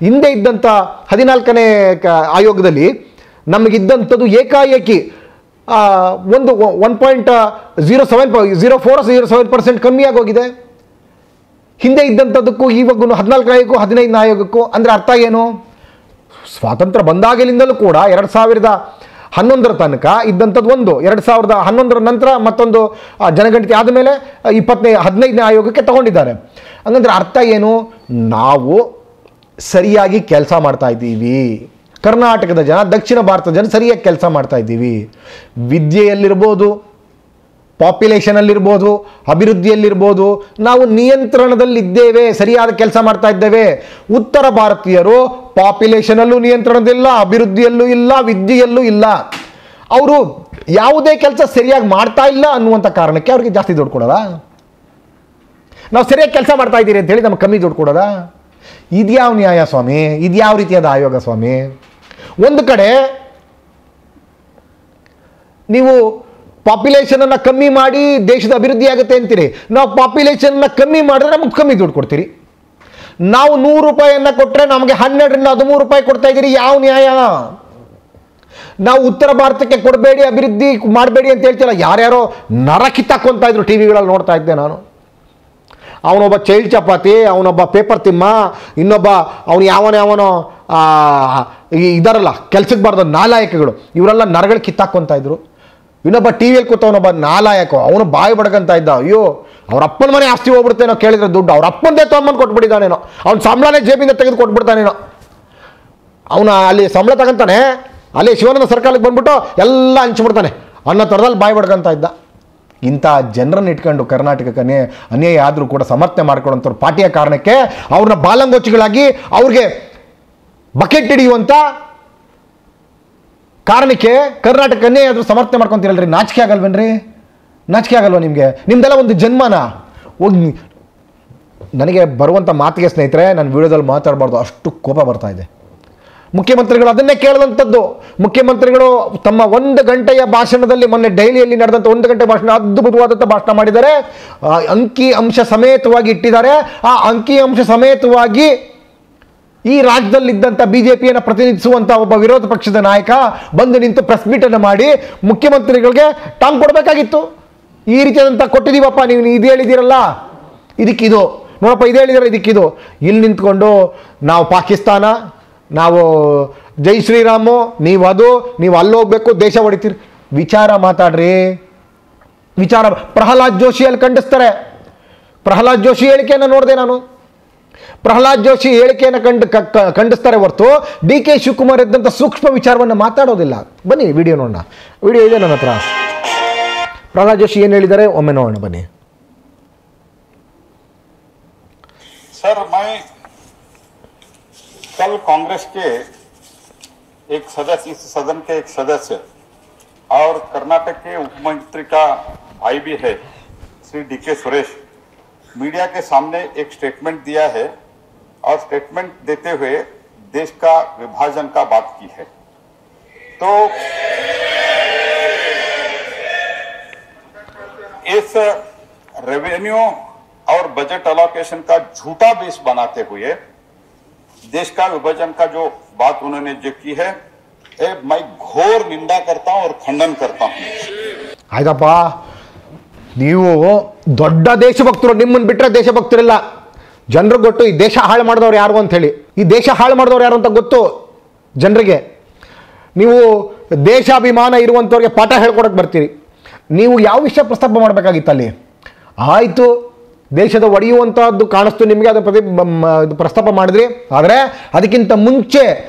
ಹಿಂದೆ ಇದ್ದಂಥ 14ನೇ ಆಯೋಗದಲ್ಲಿ ನಮಗಿದ್ದಂಥದ್ದು ಏಕಾಏಕಿ 1.07% ಕಮ್ಮಿಯಾಗಿ ಹೋಗಿದೆ. ಹಿಂದೆ ಇದ್ದಂಥದ್ದಕ್ಕೂ ಇವಾಗೂ 14ನೇ ಆಯೋಗಕ್ಕೂ 15ನೇ ಆಯೋಗಕ್ಕೂ ಅಂದರೆ ಅರ್ಥ ಏನು? ಸ್ವಾತಂತ್ರ್ಯ ಬಂದಾಗಲಿಂದಲೂ ಕೂಡ 2011 ತನಕ ಇದ್ದಂಥದ್ದು ಒಂದು, 2011 ನಂತರ ಮತ್ತೊಂದು ಜನಗಣತಿ ಆದಮೇಲೆ 15ನೇ ಆಯೋಗಕ್ಕೆ ತಗೊಂಡಿದ್ದಾರೆ. ಹಂಗಂದ್ರೆ ಅರ್ಥ ಏನು? ನಾವು ಸರಿಯಾಗಿ ಕೆಲಸ ಮಾಡ್ತಾ ಇದ್ದೀವಿ, ಕರ್ನಾಟಕದ ಜನ, ದಕ್ಷಿಣ ಭಾರತದ ಜನ ಸರಿಯಾಗಿ ಕೆಲಸ ಮಾಡ್ತಾ ಇದ್ದೀವಿ. ವಿದ್ಯೆಯಲ್ಲಿರ್ಬೋದು, ಪಾಪ್ಯುಲೇಷನಲ್ಲಿರ್ಬೋದು, ಅಭಿವೃದ್ಧಿಯಲ್ಲಿರ್ಬೋದು ನಾವು ನಿಯಂತ್ರಣದಲ್ಲಿದ್ದೇವೆ, ಸರಿಯಾದ ಕೆಲಸ ಮಾಡ್ತಾ ಇದ್ದೇವೆ. ಉತ್ತರ ಭಾರತೀಯರು ಪಾಪ್ಯುಲೇಷನಲ್ಲೂ ನಿಯಂತ್ರಣದಿಲ್ಲ, ಅಭಿವೃದ್ಧಿಯಲ್ಲೂ ಇಲ್ಲ, ವಿದ್ಯೆಯಲ್ಲೂ ಇಲ್ಲ. ಅವರು ಯಾವುದೇ ಕೆಲಸ ಸರಿಯಾಗಿ ಮಾಡ್ತಾ ಇಲ್ಲ ಅನ್ನುವಂಥ ಕಾರಣಕ್ಕೆ ಅವ್ರಿಗೆ ಜಾಸ್ತಿ ದುಡ್ಡು ಕೊಡೋದಾ? ನಾವು ಸರಿಯಾಗಿ ಕೆಲಸ ಮಾಡ್ತಾ ಇದ್ದೀರಿ ಅಂತೇಳಿ ನಮ್ಗೆ ಕಮ್ಮಿ ದುಡ್ಡು ಕೊಡೋದಾ? ಇದ್ಯಾವ ನ್ಯಾಯ ಸ್ವಾಮಿ? ಇದ್ಯಾವ ರೀತಿಯಾದ ಆಯೋಗ ಸ್ವಾಮಿ? ಒಂದು ಕಡೆ ನೀವು ಪಾಪ್ಯುಲೇಷನನ್ನು ಕಮ್ಮಿ ಮಾಡಿ ದೇಶದ ಅಭಿವೃದ್ಧಿ ಆಗುತ್ತೆ ಅಂತೀರಿ, ನಾವು ಪಾಪ್ಯುಲೇಷನ್ನ ಕಮ್ಮಿ ಮಾಡಿದ್ರೆ ನಮಗೆ ಕಮ್ಮಿ ದುಡ್ಡು ಕೊಡ್ತೀರಿ. ನಾವು 100 ರೂಪಾಯಿಯನ್ನು ಕೊಟ್ಟರೆ ನಮಗೆ 12-13 ರೂಪಾಯಿ ಕೊಡ್ತಾ ಇದ್ದೀರಿ. ಯಾವ ನ್ಯಾಯ? ನಾವು ಉತ್ತರ ಭಾರತಕ್ಕೆ ಕೊಡಬೇಡಿ, ಅಭಿವೃದ್ಧಿ ಮಾಡಬೇಡಿ ಅಂತ ಹೇಳ್ತಿಲ್ಲ. ಯಾರ್ಯಾರೋ ನರ ಕಿತ್ತಾಕೊಂತ ಇದ್ರು, ಟಿ ವಿಗಳಲ್ಲಿ ನೋಡ್ತಾ ಇದ್ದೆ ನಾನು. ಅವನೊಬ್ಬ ಚೈಲ್ಡ್ ಚಪಾತಿ, ಅವನೊಬ್ಬ ಪೇಪರ್ ತಿಮ್ಮ, ಇನ್ನೊಬ್ಬ ಅವನು ಯಾವನೋ ಇದಾರಲ್ಲ ಕೆಲ್ಸಕ್ಕೆ ಬಾರ್ದ ನಾಲಾಯಕಗಳು, ಇವರೆಲ್ಲ ನರಗಳು ಕಿತ್ತಾಕೊಂತ ಇದ್ರು. ಇನ್ನೊಬ್ಬ ಟಿ ವಿಯಲ್ಲಿ ಕೂತವನೊಬ್ಬ ನಾಲಾಯಕ, ಅವನು ಬಾಯಿ ಬಡ್ಕಂತ ಇದ್ದ. ಅಯ್ಯೋ, ಅವ್ರ ಅಪ್ಪನ ಮನೆ ಆಸ್ತಿ ಹೋಗ್ಬಿಡ್ತೇನೋ ಕೇಳಿದ್ರೆ ದುಡ್ಡು ಅವ್ರ ಅಪ್ಪಂದೇ ತೊಗೊಂಬಂದು ಕೊಟ್ಬಿಟ್ಟಿದ್ದಾನೇನೋ, ಅವ್ನ ಸಂಬಳನೇ ಜೇಬಿಂದ ತೆಗೆದು ಕೊಟ್ಬಿಡ್ತಾನೇನೋ. ಅವನು ಅಲ್ಲಿ ಸಂಬಳ ತಗೊಂತಾನೆ, ಅಲ್ಲಿ ಶಿವಾನಂದ ಸರ್ಕಾರಕ್ಕೆ ಬಂದ್ಬಿಟ್ಟು ಎಲ್ಲ ಹಂಚ್ಬಿಡ್ತಾನೆ ಅನ್ನೋ ಥರದಲ್ಲಿ ಬಾಯಿ ಬಡ್ಕಂತ ಇದ್ದ. ಇಂಥ ಜನರನ್ನು ಇಟ್ಕೊಂಡು ಕರ್ನಾಟಕಕ್ಕೆ ಅನ್ಯಾಯ ಆದರೂ ಕೂಡ ಸಮರ್ಥನೆ ಮಾಡ್ಕೊಳ್ಳೋಂಥವ್ರು ಪಾರ್ಟಿಯ ಕಾರಣಕ್ಕೆ ಅವ್ರನ್ನ ಬಾಲಂಗೋಚಿಗಳಾಗಿ ಅವ್ರಿಗೆ ಬಕೆಟ್ ಹಿಡಿಯುವಂಥ ಕಾರಣಕ್ಕೆ ಕರ್ನಾಟಕ ಅನ್ಯಾಯ ಆದರೂ ಸಮರ್ಥನೆ ಮಾಡ್ಕೊತೀರಲ್ರಿ. ನಾಚಿಕೆ ಆಗಲ್ವೇನ್ರಿ? ನಾಚಿಕೆ ಆಗಲ್ವ ನಿಮಗೆ? ನಿಮ್ದೆಲ್ಲ ಒಂದು ಜನ್ಮನ ಹೋಗಿ. ನನಗೆ ಬರುವಂಥ ಮಾತಿಗೆ ಸ್ನೇಹಿತರೆ, ನಾನು ವಿಡಿಯೋದಲ್ಲಿ ಮಾತಾಡಬಾರ್ದು, ಅಷ್ಟು ಕೋಪ ಬರ್ತಾ ಇದೆ. ಮುಖ್ಯಮಂತ್ರಿಗಳು ಅದನ್ನೇ ಕೇಳಿದಂಥದ್ದು. ಮುಖ್ಯಮಂತ್ರಿಗಳು ತಮ್ಮ 1 ಗಂಟೆಯ ಭಾಷಣದಲ್ಲಿ, ಮೊನ್ನೆ ಡೈಲಿಯಲ್ಲಿ ನಡೆದಂಥ 1 ಗಂಟೆ ಭಾಷಣ, ಅದ್ಭುತವಾದಂಥ ಭಾಷಣ ಮಾಡಿದ್ದಾರೆ. ಅಂಕಿ ಅಂಶ ಸಮೇತವಾಗಿ ಇಟ್ಟಿದ್ದಾರೆ. ಆ ಅಂಕಿ ಅಂಶ ಸಮೇತವಾಗಿ ಈ ರಾಜ್ಯದಲ್ಲಿದ್ದಂಥ ಬಿಜೆಪಿಯನ್ನು ಪ್ರತಿನಿಧಿಸುವಂಥ ಒಬ್ಬ ವಿರೋಧ ಪಕ್ಷದ ನಾಯಕ ಬಂದು ನಿಂತು ಪ್ರೆಸ್ ಮೀಟನ್ನು ಮಾಡಿ ಮುಖ್ಯಮಂತ್ರಿಗಳಿಗೆ ಟಾಂಗ್ ಕೊಡಬೇಕಾಗಿತ್ತು. ಈ ರೀತಿಯಾದಂಥ ಕೊಟ್ಟಿದ್ದೀವಪ್ಪ, ನೀವು ಇದು ಹೇಳಿದ್ದೀರಲ್ಲ, ಇದಕ್ಕಿದು ನೋಡಪ್ಪ, ಇದು ಹೇಳಿದಾರೆ, ಇದಕ್ಕಿದು. ಇಲ್ಲಿ ನಿಂತ್ಕೊಂಡು ನಾವು ಪಾಕಿಸ್ತಾನ, ನಾವು ಜೈ ಶ್ರೀರಾಮು, ನೀವು ಅದು, ನೀವು ಅಲ್ಲಿ ಹೋಗ್ಬೇಕು, ದೇಶ ಹೊಡಿತೀರಿ. ವಿಚಾರ ಮಾತಾಡ್ರಿ, ವಿಚಾರ. ಪ್ರಹ್ಲಾದ್ ಜೋಶಿ ಅಲ್ಲಿ ಖಂಡಿಸ್ತಾರೆ. ಪ್ರಹ್ಲಾದ್ ಜೋಶಿ ಹೇಳಿಕೆಯನ್ನು ನೋಡಿದೆ ನಾನು. ಪ್ರಹ್ಲಾದ್ ಜೋಶಿ ಹೇಳಿಕೆಯನ್ನು ಖಂಡಿಸ್ತಾರೆ ಹೊರತು ಡಿ ಕೆ ಶಿವಕುಮಾರ್ ಇದ್ದಂಥ ಸೂಕ್ಷ್ಮ ವಿಚಾರವನ್ನು ಮಾತಾಡೋದಿಲ್ಲ. ಬನ್ನಿ ವಿಡಿಯೋ ನೋಡೋಣ. ವಿಡಿಯೋ ಇದೆ ನನ್ನ ಹತ್ರ. ಪ್ರಹ್ಲಾದ್ ಜೋಶಿ ಏನು ಹೇಳಿದ್ದಾರೆ ಒಮ್ಮೆ ನೋಡೋಣ ಬನ್ನಿ. सर, मैं कल कांग्रेस के एक सदस्य, इस सदन के एक सदस्य और कर्नाटक के उप मंत्री का भाई भी है, श्री डीके सुरेश, मीडिया के सामने एक स्टेटमेंट दिया है और स्टेटमेंट देते हुए देश का विभाजन का बात की है. तो इस रेवेन्यू और बजट अलोकेशन का झूठा बेस बनाते हुए देश का विभाजन का जो बात उन्होंने जो की है, मैं घोर निंदा करता हूं और खंडन करता हूं. ಆಯ್ತಪ್ಪ, ನೀವು ದೊಡ್ಡ ದೇಶಭಕ್ತರು, ನಿಮ್ಮನ್ನು ಬಿಟ್ಟರೆ ದೇಶಭಕ್ತರಿಲ್ಲ. ಜನರಿಗೆ ಗೊತ್ತು ಈ ದೇಶ ಹಾಳು ಮಾಡಿದವ್ರು ಯಾರು ಅಂತ ಹೇಳಿ. ಈ ದೇಶ ಹಾಳು ಮಾಡಿದವ್ರು ಯಾರು ಅಂತ ಗೊತ್ತು ಜನರಿಗೆ. ನೀವು ದೇಶಾಭಿಮಾನ ಇರುವಂಥವ್ರಿಗೆ ಪಾಠ ಹೇಳ್ಕೊಡಕ್ಕೆ ಬರ್ತೀರಿ. ನೀವು ಯಾವ ವಿಷಯ ಪ್ರಸ್ತಾಪ ಮಾಡಬೇಕಾಗಿತ್ತು ಅಲ್ಲಿ? ಆಯಿತು, ದೇಶದ ಒಡೆಯುವಂಥದ್ದು ಕಾಣಿಸ್ತು ನಿಮಗೆ, ಅದು ಪ್ರಸ್ತಾಪ ಮಾಡಿದ್ರಿ. ಆದರೆ ಅದಕ್ಕಿಂತ ಮುಂಚೆ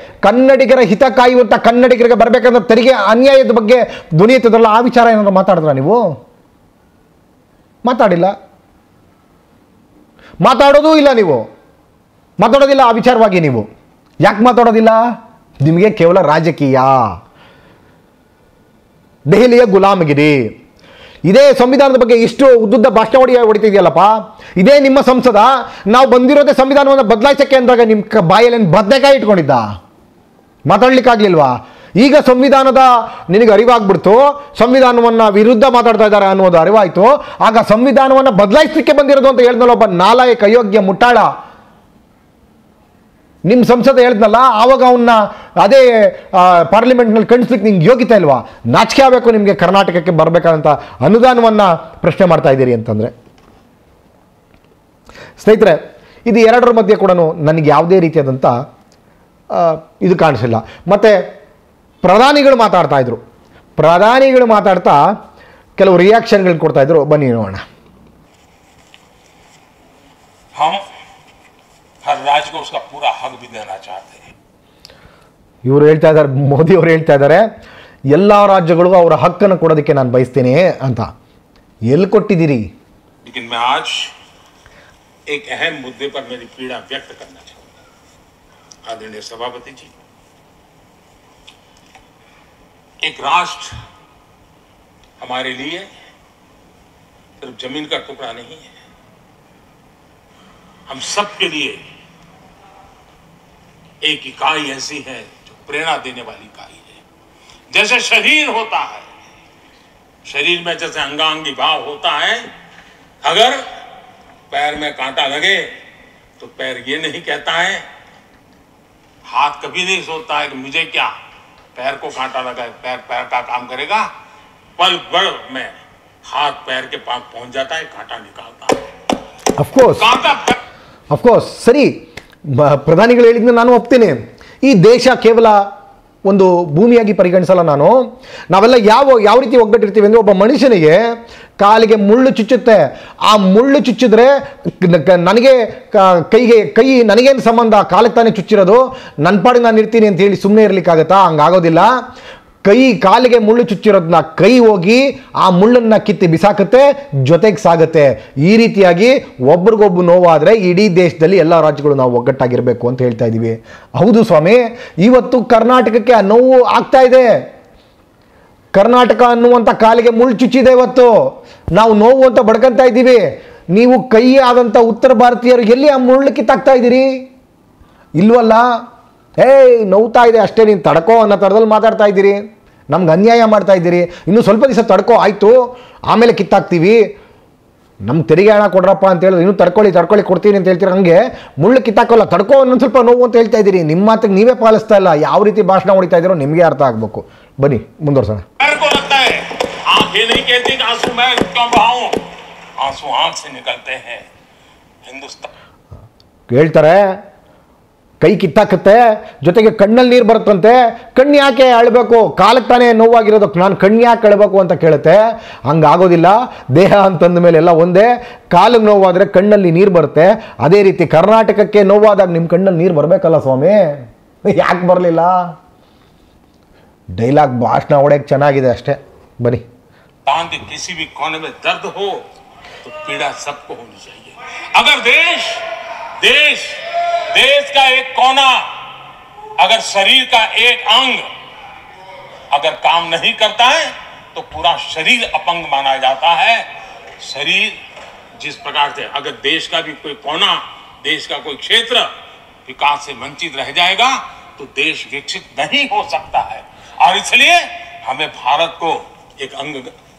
ಕನ್ನಡಿಗರ ಹಿತ ಕಾಯುವಂಥ, ಕನ್ನಡಿಗರಿಗೆ ಬರಬೇಕಾದ ತೆರಿಗೆ ಅನ್ಯಾಯದ ಬಗ್ಗೆ ಧ್ವನಿ ಎತ್ತದಲ್ಲ, ಆ ವಿಚಾರ ಏನಾದ್ರು ಮಾತಾಡಿದ್ರ ನೀವು? ಮಾತಾಡಿಲ್ಲ, ಮಾತಾಡೋದೂ ಇಲ್ಲ. ನೀವು ಮಾತಾಡೋದಿಲ್ಲ ಆ ವಿಚಾರವಾಗಿ. ನೀವು ಯಾಕೆ ಮಾತಾಡೋದಿಲ್ಲ? ನಿಮಗೆ ಕೇವಲ ರಾಜಕೀಯ, ದೆಹಲಿಯ ಗುಲಾಮಗಿರಿ. ಇದೇ ಸಂವಿಧಾನದ ಬಗ್ಗೆ ಇಷ್ಟು ಉದ್ದುದ್ದ ಭಾಷಣ ಹೊಡಿತಿದೆಯಲ್ಲಪ್ಪ, ಇದೇ ನಿಮ್ಮ ಸಂಸದ. ನಾವು ಬಂದಿರೋದೇ ಸಂವಿಧಾನವನ್ನು ಬದಲಾಯಿಸಕ್ಕೆ ಅಂದಾಗ ನಿಮ್ಮ ಬಾಯಲ್ಲಿ ಬದನೆಕಾಯಿ ಇಟ್ಕೊಂಡಿದ್ದ, ಮಾತಾಡ್ಲಿಕ್ಕಾಗ್ಲಿಲ್ವಾ? ಈಗ ಸಂವಿಧಾನದ ನಿನಗೆ ಅರಿವಾಗ್ಬಿಡ್ತು, ಸಂವಿಧಾನವನ್ನು ವಿರುದ್ಧ ಮಾತಾಡ್ತಾ ಇದ್ದಾರೆ ಅನ್ನೋದು ಅರಿವಾಯಿತು. ಆಗ ಸಂವಿಧಾನವನ್ನು ಬದಲಾಯಿಸಲಿಕ್ಕೆ ಬಂದಿರೋದು ಅಂತ ಹೇಳಿದ್ನಲ್ಲ ಒಬ್ಬ ನಾಲಾಯಕ, ಅಯೋಗ್ಯ, ಮುಟ್ಟಾಳ ನಿಮ್ಮ ಸಂಸದ ಹೇಳಿದ್ನಲ್ಲ, ಆವಾಗ ಅವನ್ನ ಅದೇ ಪಾರ್ಲಿಮೆಂಟ್ನಲ್ಲಿ ಖಂಡಿಸ್ಲಿಕ್ಕೆ ನಿಮ್ಗೆ ಯೋಗ್ಯತೆ ಇಲ್ವಾ? ನಾಚಿಕೆ ಆಗಬೇಕು ನಿಮಗೆ. ಕರ್ನಾಟಕಕ್ಕೆ ಬರಬೇಕಾದಂಥ ಅನುದಾನವನ್ನು ಪ್ರಶ್ನೆ ಮಾಡ್ತಾ ಇದ್ದೀರಿ ಅಂತಂದರೆ. ಸ್ನೇಹಿತರೆ, ಇದು ಎರಡರ ಮಧ್ಯೆ ಕೂಡ ನನಗೆ ಯಾವುದೇ ರೀತಿಯಾದಂಥ ಇದು ಕಾಣಿಸಿಲ್ಲ. ಮತ್ತು ಪ್ರಧಾನಿಗಳು ಮಾತಾಡ್ತಾ ಇದ್ರು. ಪ್ರಧಾನಿಗಳು ಮಾತಾಡ್ತಾ ಕೆಲವು ರಿಯಾಕ್ಷನ್ಗಳು ಕೊಡ್ತಾ ಇದ್ರು. ಬನ್ನಿ ನೋಡೋಣ. हर राज्य को उसका पूरा हक भी देना चाहते हैं. ಇವರು ಹೇಳ್ತಾ ಇದ್ದಾರೆ, ಮೋದಿ ಅವರು ಹೇಳ್ತಾ ಇದ್ದಾರೆ, ಎಲ್ಲ ರಾಜ್ಯಗಳಿಗೂ ಅವರ ಹಕ್ಕನ್ನು ಕೊಡೋದಕ್ಕೆ ನಾನು ಬಯಸ್ತೇನೆ ಅಂತ. ಎಲ್ಲಿ ಕೊಟ್ಟಿದ್ದೀರಿ? लेकिन मैं आज एक अहम मुद्दे पर मेरी पीड़ा व्यक्त करना चाहूंगा. आदरणीय सभापति जी, एक राष्ट्र हमारे लिए सिर्फ जमीन का टुकड़ा नहीं है, हम सबके लिए एक इकाई ऐसी है जो प्रेरणा देने वाली इकाई है. जैसे शरीर होता है, शरीर में जैसे अंगांगी भाव होता है, अगर पैर में कांटा लगे तो पैर ये नहीं कहता है, हाथ कभी नहीं सोचता है कि मुझे क्या, पैर को कांटा लगा है, पैर पैर का काम करेगा, पल भर में हाथ पैर के पास पहुंच जाता है, कांटा निकालता है. ಅಫ್ಕೋರ್ಸ್ ಸರಿ, ಪ್ರಧಾನಿಗಳು ಹೇಳಿದ್ನ ನಾನು ಒಪ್ತೇನೆ. ಈ ದೇಶ ಕೇವಲ ಒಂದು ಭೂಮಿಯಾಗಿ ಪರಿಗಣಿಸಲ್ಲ ನಾನು. ನಾವೆಲ್ಲ ಯಾವ ರೀತಿ ಒಗ್ಗಟ್ಟಿರ್ತೀವಿ ಅಂದರೆ, ಒಬ್ಬ ಮನುಷ್ಯನಿಗೆ ಕಾಲಿಗೆ ಮುಳ್ಳು ಚುಚ್ಚುತ್ತೆ. ಆ ಮುಳ್ಳು ಚುಚ್ಚಿದ್ರೆ ನನಗೆ ಕೈ ನನಗೇನು ಸಂಬಂಧ? ಕಾಲಿಗೆ ತಾನೇ ಚುಚ್ಚಿರೋದು, ನನ್ನ ಪಾಡಿಗೆ ನಾನು ಇರ್ತೀನಿ ಅಂತ ಹೇಳಿ ಸುಮ್ಮನೆ ಇರ್ಲಿಕ್ಕಾಗತ್ತಾ? ಹಂಗಾಗೋದಿಲ್ಲ. ಕಾಲಿಗೆ ಮುಳ್ಳು ಚುಚ್ಚಿರೋದನ್ನ ಕೈ ಹೋಗಿ ಆ ಮುಳ್ಳನ್ನು ಕಿತ್ತಿ ಬಿಸಾಕುತ್ತೆ, ಜೊತೆಗೆ ಸಾಗುತ್ತೆ. ಈ ರೀತಿಯಾಗಿ ಒಬ್ರಿಗೊಬ್ಬರು ನೋವಾದರೆ ಇಡೀ ದೇಶದಲ್ಲಿ ಎಲ್ಲ ರಾಜ್ಯಗಳು ನಾವು ಒಗ್ಗಟ್ಟಾಗಿರಬೇಕು ಅಂತ ಹೇಳ್ತಾ ಇದ್ದೀವಿ. ಹೌದು ಸ್ವಾಮಿ, ಇವತ್ತು ಕರ್ನಾಟಕಕ್ಕೆ ಆ ನೋವು ಆಗ್ತಾ ಇದೆ. ಕರ್ನಾಟಕ ಅನ್ನುವಂಥ ಕಾಲಿಗೆ ಮುಳ್ಳು ಚುಚ್ಚಿದೆ. ಇವತ್ತು ನಾವು ನೋವು ಅಂತ ಬಡ್ಕೊಂತ ಇದ್ದೀವಿ. ನೀವು ಕೈ ಆದಂಥ ಉತ್ತರ ಭಾರತೀಯರು ಎಲ್ಲಿ ಆ ಮುಳ್ಳು ಕಿತ್ತಾಕ್ತಾ ಇದ್ದೀರಿ? ಇಲ್ವಲ್ಲ. ನೋವ್ತಾ ಇದೆ ಅಷ್ಟೇ, ನೀನು ತಡ್ಕೋ ಅನ್ನೋ ಥರದಲ್ಲಿ ಮಾತಾಡ್ತಾ ಇದ್ದೀರಿ, ನಮ್ಗೆ ಅನ್ಯಾಯ ಮಾಡ್ತಾ ಇದ್ದೀರಿ, ಇನ್ನೂ ಸ್ವಲ್ಪ ದಿವಸ ತಡ್ಕೋ ಆಯಿತು ಆಮೇಲೆ ಕಿತ್ತಾಕ್ತೀವಿ, ನಮ್ಗೆ ತೆರಿಗೆ ಹಣ ಕೊಡ್ರಪ್ಪ ಅಂತ ಹೇಳಿದ್ರೆ ಇನ್ನೂ ತಡ್ಕೊಳ್ಳಿ ಕೊಡ್ತೀನಿ ಅಂತ ಹೇಳ್ತೀರ, ಹಂಗೆ ಮುಳ್ಳು ಕಿತ್ತಾಕೋಲ್ಲ, ತಡ್ಕೋ ಇನ್ನೊಂದು ಸ್ವಲ್ಪ ನೋವು ಅಂತ ಹೇಳ್ತಾ ಇದ್ದೀರಿ. ನಿಮ್ಮ ಮಾತಿಗೆ ನೀವೇ ಪಾಲಿಸ್ತಾ ಇಲ್ಲ, ಯಾವ ರೀತಿ ಭಾಷಣ ಹೊಡಿತಾ ಇದ್ದೀರೋ ನಿಮಗೆ ಅರ್ಥ ಆಗಬೇಕು. ಬನ್ನಿ ಮುಂದುವರ್ಸೋಣ. ಹೇಳ್ತಾರೆ ಕೈ ಕಿತ್ತಾಕತ್ತೆ, ಜೊತೆಗೆ ಕಣ್ಣಲ್ಲಿ ನೀರು ಬರುತ್ತಂತೆ, ಕಣ್ಣು ಯಾಕೆ ಅಳಬೇಕು, ಕಾಲಕ್ಕೆ ತಾನೇ ನೋವಾಗಿರೋದಕ್ಕೆ ನಾನು ಕಣ್ಣು ಯಾಕೆ ಅಳಬೇಕು ಅಂತ ಕೇಳುತ್ತೆ. ಹಂಗಾಗೋದಿಲ್ಲ, ದೇಹ ಅಂತಂದ ಮೇಲೆ ಎಲ್ಲ ಒಂದೇ, ಕಾಲಿಗೆ ನೋವಾದರೆ ಕಣ್ಣಲ್ಲಿ ನೀರು ಬರುತ್ತೆ, ಅದೇ ರೀತಿ ಕರ್ನಾಟಕಕ್ಕೆ ನೋವಾದಾಗ ನಿಮ್ಮ ಕಣ್ಣಲ್ಲಿ ನೀರು ಬರಬೇಕಲ್ಲ ಸ್ವಾಮಿ, ಯಾಕೆ ಬರಲಿಲ್ಲ? ಡೈಲಾಗ್ ಭಾಷಣ ಹೊಡೆಯಕ್ಕೆ ಚೆನ್ನಾಗಿದೆ ಅಷ್ಟೇ. ಬನ್ನಿ. किसी भी कोने में दर्द हो तो पीड़ा सबको होनी चाहिए। अगर देश का एक कोना, अगर शरीर का एक अंग अगर काम नहीं करता है तो पूरा शरीर अपंग माना जाता है। शरीर जिस प्रकार से अगर देश का भी कोई कोना, देश का कोई क्षेत्र विकास से वंचित रह जाएगा तो देश विकसित नहीं हो सकता है। और इसलिए हमें भारत को एक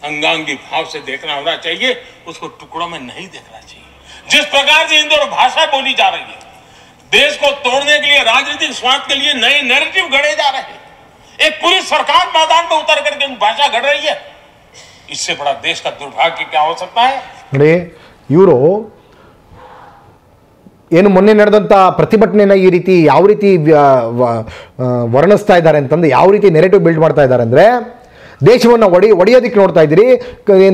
अंगांगी भाव से देखना होना चाहिए, उसको टुकड़ों में नहीं देखना चाहिए। जिस प्रकार से हिंदी और भाषा बोली जा रही है, देश को तोड़ने के लिए, राजनीतिक स्वार्थ के लिए नए नैरेटिव गढ़े जा रहे हैं। एक पूरी सरकार मैदान में उतर करके भाषा गढ़ रही है, इससे बड़ा देश का दुर्भाग्य क्या हो सकता है? ನೋಡಿ, ಇವರು ಏನು ಮೊನ್ನೆ ನಡೆದಂಥ ಪ್ರತಿಭಟನೆನ ಈ ರೀತಿ ಯಾವ ರೀತಿ ವರ್ಣಿಸ್ತಾ ಇದ್ದಾರೆ ಅಂತಂದು, ಯಾವ ರೀತಿ ನೆರೆಟಿವ್ ಬಿಲ್ಡ್ ಮಾಡ್ತಾ ಇದ್ದಾರೆ ಅಂದರೆ, ದೇಶವನ್ನು ಒಡೆಯೋದಕ್ಕೆ ನೋಡ್ತಾ ಇದ್ದೀರಿ,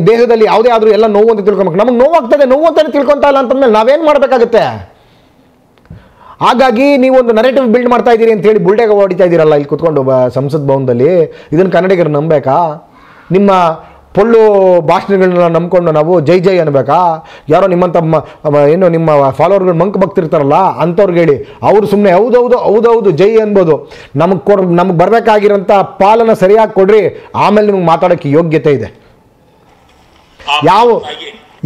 ದೇಹದಲ್ಲಿ ಯಾವುದೇ ಆದರೂ ಎಲ್ಲ ನೋವು ಅಂತ ತಿಳ್ಕೊಬೇಕು. ನಮಗೆ ನೋವಾಗ್ತದೆ, ನೋವು ಅಂತಾನೆ ತಿಳ್ಕೊತಾ ಇಲ್ಲ ಅಂತಂದ್ಮೇಲೆ ನಾವೇನು ಮಾಡಬೇಕಾಗುತ್ತೆ? ಹಾಗಾಗಿ ನೀವೊಂದು ನರೇಟಿವ್ ಬಿಲ್ಡ್ ಮಾಡ್ತಾ ಇದ್ದೀರಿ ಅಂತೇಳಿ ಬುಲ್ಡೆಗೆ ಹೊಡಿತಾ ಇದ್ದೀರಲ್ಲ ಇಲ್ಲಿ ಕೂತ್ಕೊಂಡು ಸಂಸತ್ ಭವನದಲ್ಲಿ. ಇದನ್ನು ಕನ್ನಡಿಗರು ನಂಬೇಕಾ? ನಿಮ್ಮ ಪೊಳ್ಳು ಭಾಷಣಗಳನ್ನ ನಂಬ್ಕೊಂಡು ನಾವು ಜೈ ಜೈ ಅನ್ಬೇಕಾ? ಯಾರೋ ನಿಮ್ಮಂಥ ಏನು ನಿಮ್ಮ ಫಾಲೋವರ್ಗಳು ಮಂಕ್ ಭಕ್ತಿರ್ತಾರಲ್ಲ ಅಂಥವ್ರಿಗೆ ಹೇಳಿ, ಅವರು ಸುಮ್ಮನೆ ಹೌದೌದು ಜೈ ಅನ್ಬೋದು. ನಮಗೆ ಬರಬೇಕಾಗಿರೋಂಥ ಪಾಲನ ಸರಿಯಾಗಿ ಕೊಡ್ರಿ, ಆಮೇಲೆ ನಿಮ್ಗೆ ಮಾತಾಡೋಕ್ಕೆ ಯೋಗ್ಯತೆ ಇದೆ.